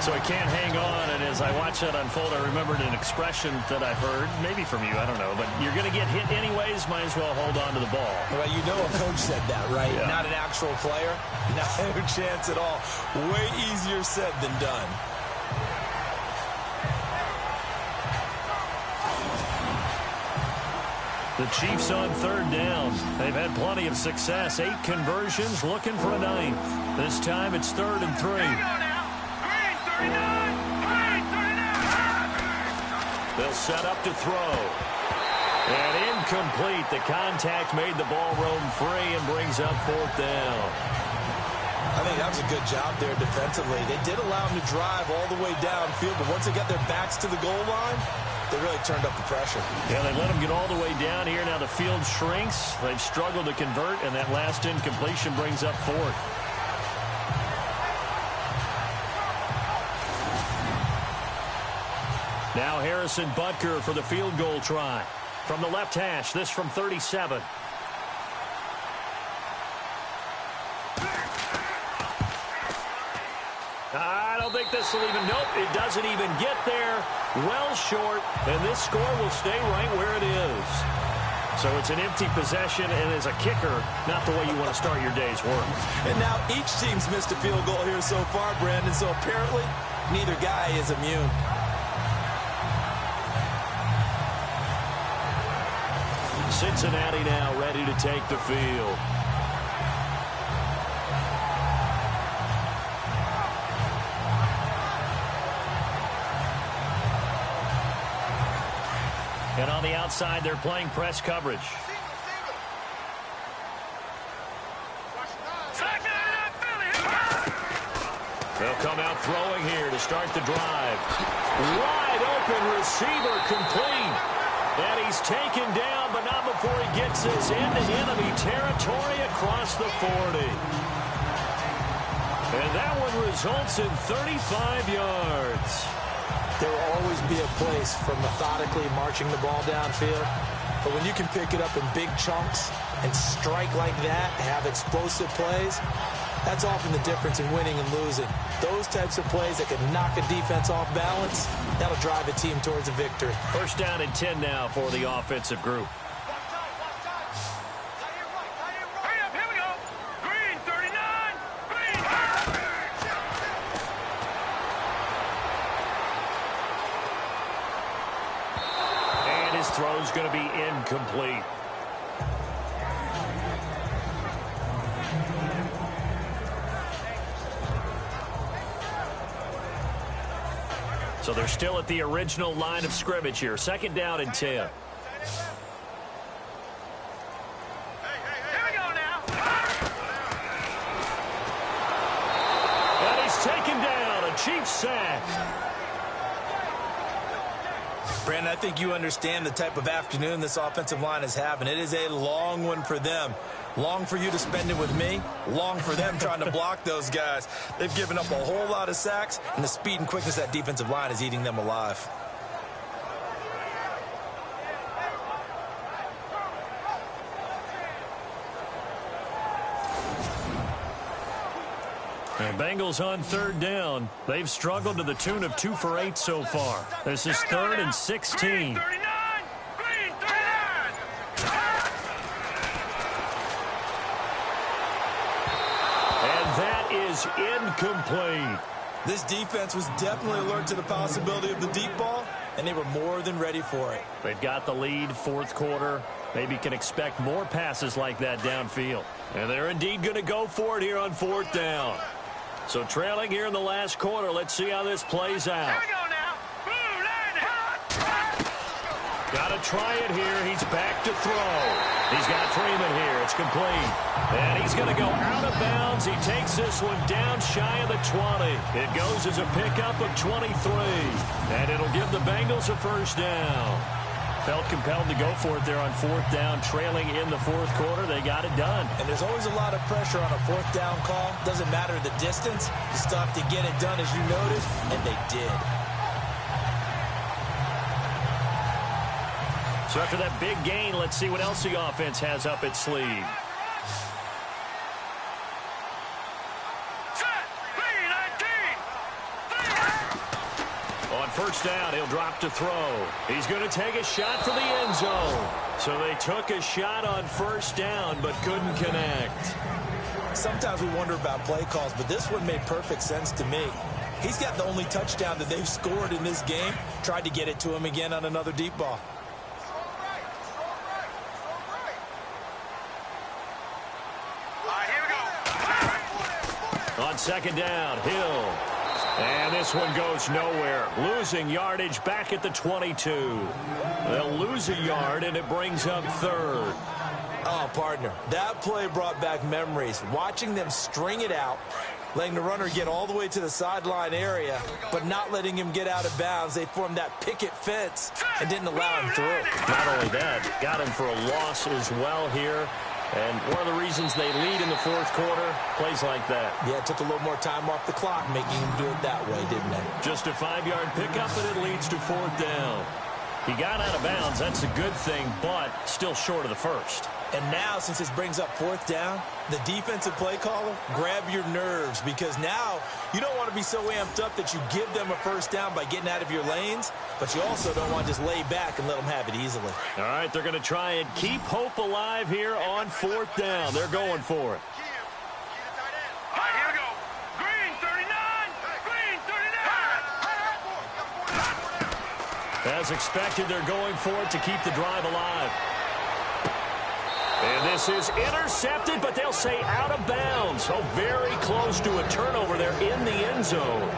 So he can't hang on, and as I watch that unfold, I remembered an expression that I've heard, maybe from you, I don't know, but you're going to get hit anyways, might as well hold on to the ball. Well, you know a coach said that, right? Yeah. Not an actual player. No chance at all. Way easier said than done. The Chiefs on third down. They've had plenty of success. 8 conversions, looking for a 9th. This time it's 3rd and 3. They'll set up to throw. And incomplete. The contact made the ball roam free and brings up 4th down. I think that was a good job there defensively. They did allow them to drive all the way downfield, but once they got their backs to the goal line, they really turned up the pressure. Yeah, they let them get all the way down here. Now the field shrinks. They've struggled to convert, and that last incompletion brings up 4th. Now Harrison Butker for the field goal try. From the left hash, this from 37. I don't think this will even, nope, it doesn't even get there. Well short, and this score will stay right where it is. So it's an empty possession, and as a kicker, not the way you want to start your day's work. And now each team's missed a field goal here so far, Brandon, so apparently neither guy is immune. Cincinnati now ready to take the field. And on the outside, they're playing press coverage. They'll come out throwing here to start the drive. Wide open receiver complete. And he's taken down, but not before he gets this into enemy territory across the 40. And that one results in 35 yards. There will always be a place for methodically marching the ball downfield. But when you can pick it up in big chunks and strike like that, have explosive plays, that's often the difference in winning and losing. Those types of plays that can knock a defense off balance, that'll drive a team towards a victory. First down and 10 now for the offensive group. Hurry up, here we go. Green, 39. Green. And his throw's going to be incomplete. So they're still at the original line of scrimmage here. Second down and 10. Here we go now. And he's taken down. A Chiefs sack. Brandon, I think you understand the type of afternoon this offensive line is having. It is a long one for them. Long for you to spend it with me. Long for them trying to block those guys. They've given up a whole lot of sacks, and the speed and quickness of that defensive line is eating them alive. And Bengals on third down. They've struggled to the tune of 2 for 8 so far. This is third and 16. Green, 39. Green, 39. And that is incomplete. This defense was definitely alert to the possibility of the deep ball, and they were more than ready for it. They've got the lead, fourth quarter. Maybe can expect more passes like that downfield. And they're indeed going to go for it here on fourth down. So trailing here in the last quarter. Let's see how this plays out. Here we go now. Blue line. Got to try it here. He's back to throw. He's got Freeman here. It's complete. And he's going to go out of bounds. He takes this one down shy of the 20. It goes as a pickup of 23. And it'll give the Bengals a first down. Felt compelled to go for it there on fourth down, trailing in the fourth quarter. They got it done. And there's always a lot of pressure on a fourth down call. Doesn't matter the distance. You still have to get it done, as you noted, and they did. So after that big gain, let's see what else the offense has up its sleeve. On first down, he'll drop to throw. He's going to take a shot for the end zone. So they took a shot on first down, but couldn't connect. Sometimes we wonder about play calls, but this one made perfect sense to me. He's got the only touchdown that they've scored in this game. Tried to get it to him again on another deep ball. On second down, Hill. And this one goes nowhere. Losing yardage back at the 22. They'll lose a yard, and it brings up third. Oh, partner, that play brought back memories. Watching them string it out, letting the runner get all the way to the sideline area, but not letting him get out of bounds. They formed that picket fence and didn't allow him through. Not only that, got him for a loss as well here. And one of the reasons they lead in the fourth quarter, plays like that. Yeah, it took a little more time off the clock, making him do it that way, didn't it? Just a 5-yard pickup, and it leads to fourth down. He got out of bounds. That's a good thing, but still short of the first. And now, since this brings up fourth down, the defensive play caller, grab your nerves, because now you don't want to be so amped up that you give them a first down by getting out of your lanes, but you also don't want to just lay back and let them have it easily. All right, they're going to try and keep hope alive here on fourth down. They're going for it. All right, here we go. Green 39. Green 39. As expected, they're going for it to keep the drive alive. And this is intercepted, but they'll say out of bounds. So very close to a turnover there in the end zone.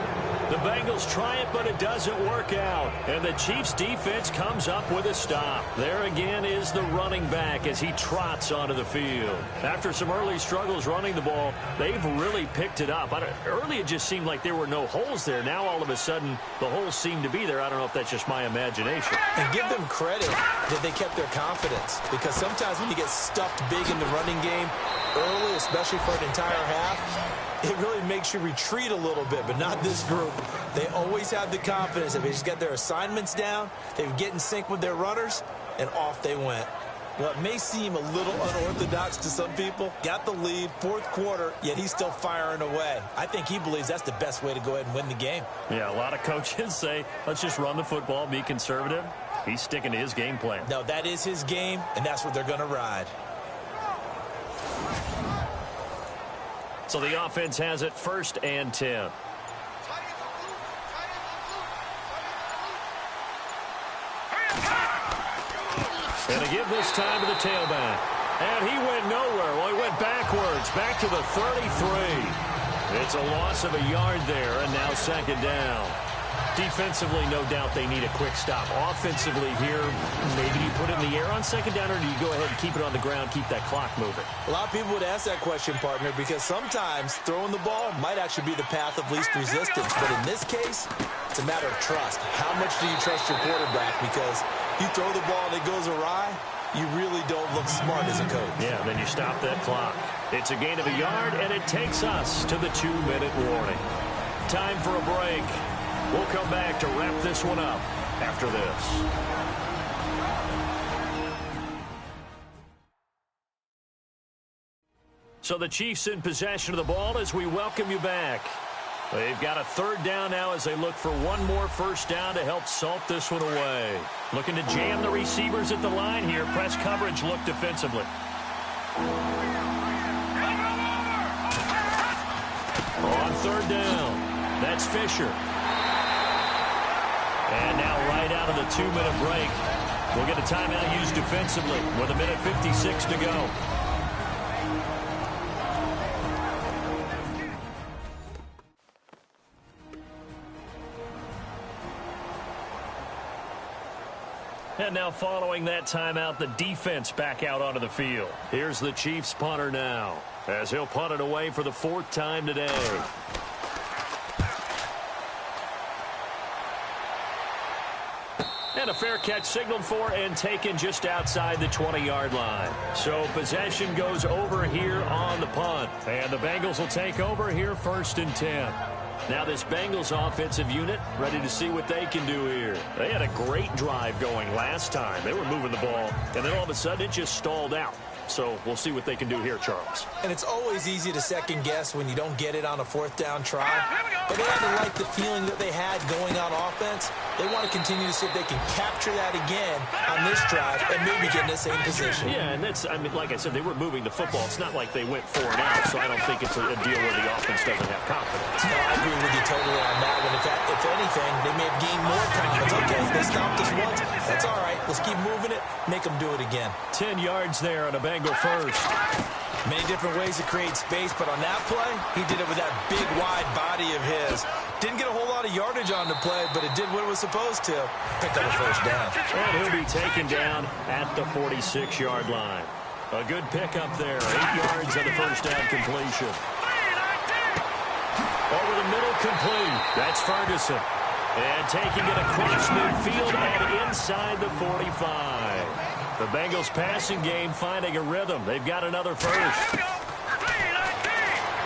The Bengals try it, but it doesn't work out. And the Chiefs' defense comes up with a stop. There again is the running back as he trots onto the field. After some early struggles running the ball, they've really picked it up. Early it just seemed like there were no holes there. Now all of a sudden the holes seem to be there. I don't know if that's just my imagination. And give them credit that they kept their confidence, because sometimes when you get stuffed big in the running game early, especially for an entire half, it really makes you retreat a little bit, but not this group. They always have the confidence that they just got their assignments down, they would get in sync with their runners, and off they went. Well, it may seem a little unorthodox to some people. Got the lead, fourth quarter, yet he's still firing away. I think he believes that's the best way to go ahead and win the game. Yeah, a lot of coaches say, let's just run the football, be conservative. He's sticking to his game plan. No, that is his game, and that's what they're going to ride. So the offense has it 1st and 10. And to give this time to the tailback. And he went nowhere. Well, he went backwards, back to the 33. It's a loss of a yard there, and now 2nd down. Defensively, no doubt they need a quick stop. Offensively here, maybe you put it in the air on 2nd down, or do you go ahead and keep it on the ground, keep that clock moving? A lot of people would ask that question, partner, because sometimes throwing the ball might actually be the path of least resistance. But in this case, it's a matter of trust. How much do you trust your quarterback? Because you throw the ball and it goes awry, you really don't look smart as a coach. Yeah, then you stop that clock. It's a gain of a yard, and it takes us to the 2-minute warning. Time for a break. We'll come back to wrap this one up after this. So the Chiefs in possession of the ball as we welcome you back. They've got a 3rd down now as they look for one more first down to help salt this one away. Looking to jam the receivers at the line here. Press coverage look defensively. On 3rd down, that's Fisher. And now right out of the 2-minute break, we'll get a timeout used defensively with 1:56 to go. And now following that timeout, the defense back out onto the field. Here's the Chiefs punter now, as he'll punt it away for the 4th time today. And a fair catch signaled for and taken just outside the 20-yard line. So possession goes over here on the punt. And the Bengals will take over here 1st and 10. Now this Bengals offensive unit ready to see what they can do here. They had a great drive going last time. They were moving the ball, and then all of a sudden it just stalled out. So we'll see what they can do here, Charles. And it's always easy to second guess when you don't get it on a 4th down try. But they had to like the feeling that they had going on offense. They want to continue to see if they can capture that again on this drive and maybe get in the same position. Yeah, and that's, I mean, like I said, they were moving the football. It's not like they went 4 and out, so I don't think it's a deal where the offense doesn't have confidence. No, I agree with you totally on that one. If anything, they may have gained more confidence. Okay, they stopped us once. That's all right. Let's keep moving it. Make them do it again. 10 yards there on a Bengal first. Many different ways to create space, but on that play, he did it with that big, wide body of his. Didn't get a whole lot of yardage on the play, but it did what it was supposed to. Picked up a first down. And he'll be taken down at the 46-yard line. A good pickup there. 8 yards on the first down completion. Over the middle, complete. That's Ferguson. And taking it across midfield and inside the 45. The Bengals passing game finding a rhythm. They've got another first.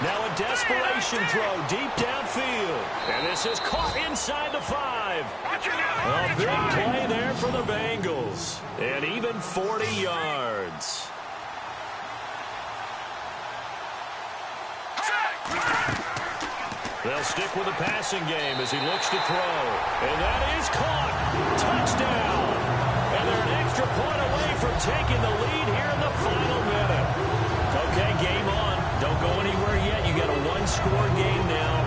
Now a desperation throw deep downfield. And this is caught inside the 5. A big play there for the Bengals. And even 40 yards. They'll stick with the passing game as he looks to throw. And that is caught. Touchdown. And they're an extra point away from taking the lead here in the final minute. Okay, game on. Don't go anywhere yet. You got a one-score game now.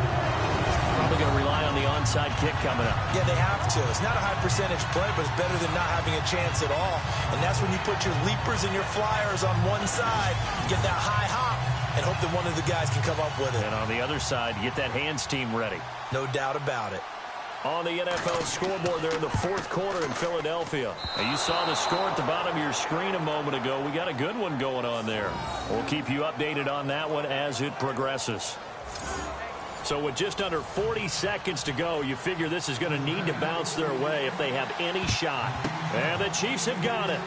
Probably going to rely on the onside kick coming up. Yeah, they have to. It's not a high-percentage play, but it's better than not having a chance at all. And that's when you put your leapers and your flyers on one side, get that high hop, and hope that one of the guys can come up with it. And on the other side, get that hands team ready. No doubt about it. On the NFL scoreboard there in the fourth quarter in Philadelphia. Now, you saw the score at the bottom of your screen a moment ago. We got a good one going on there. We'll keep you updated on that one as it progresses. So with just under 40 seconds to go, you figure this is going to need to bounce their way if they have any shot. And the Chiefs have got it.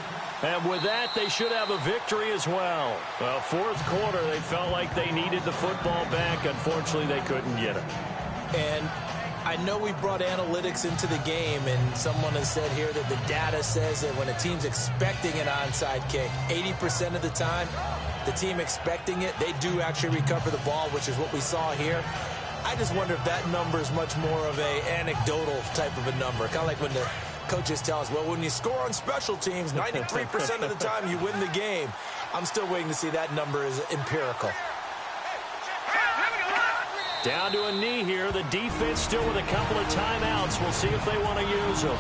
And with that, they should have a victory as well. Well, fourth quarter, they felt like they needed the football back. Unfortunately, they couldn't get it. And I know we brought analytics into the game, and someone has said here that the data says that when a team's expecting an onside kick, 80% of the time, the team expecting it, they do actually recover the ball, which is what we saw here. I just wonder if that number is much more of a anecdotal type of a number. Kind of like when the coaches tell us, well, when you score on special teams, 93% of the time you win the game. I'm still waiting to see that number is empirical. Down to a knee here. The defense still with a couple of timeouts. We'll see if they want to use them.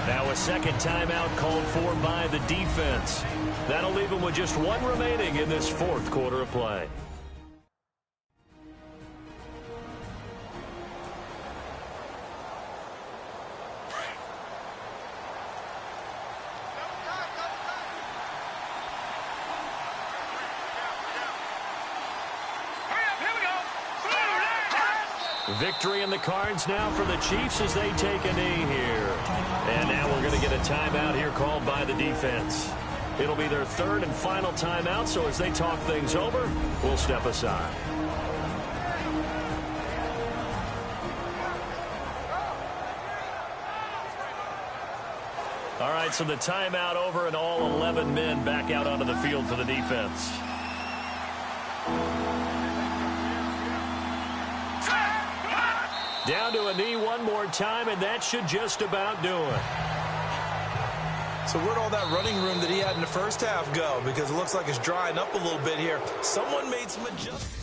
Now a second timeout called for by the defense. That'll leave them with just one remaining in this fourth quarter of play. Victory in the cards now for the Chiefs as they take a knee here. And now we're going to get a timeout here called by the defense. It'll be their third and final timeout, so as they talk things over, we'll step aside. All right, so the timeout over and all 11 men back out onto the field for the defense. Down to a knee one more time, and that should just about do it. So where'd all that running room that he had in the first half go? Because it looks like it's drying up a little bit here. Someone made some adjustments.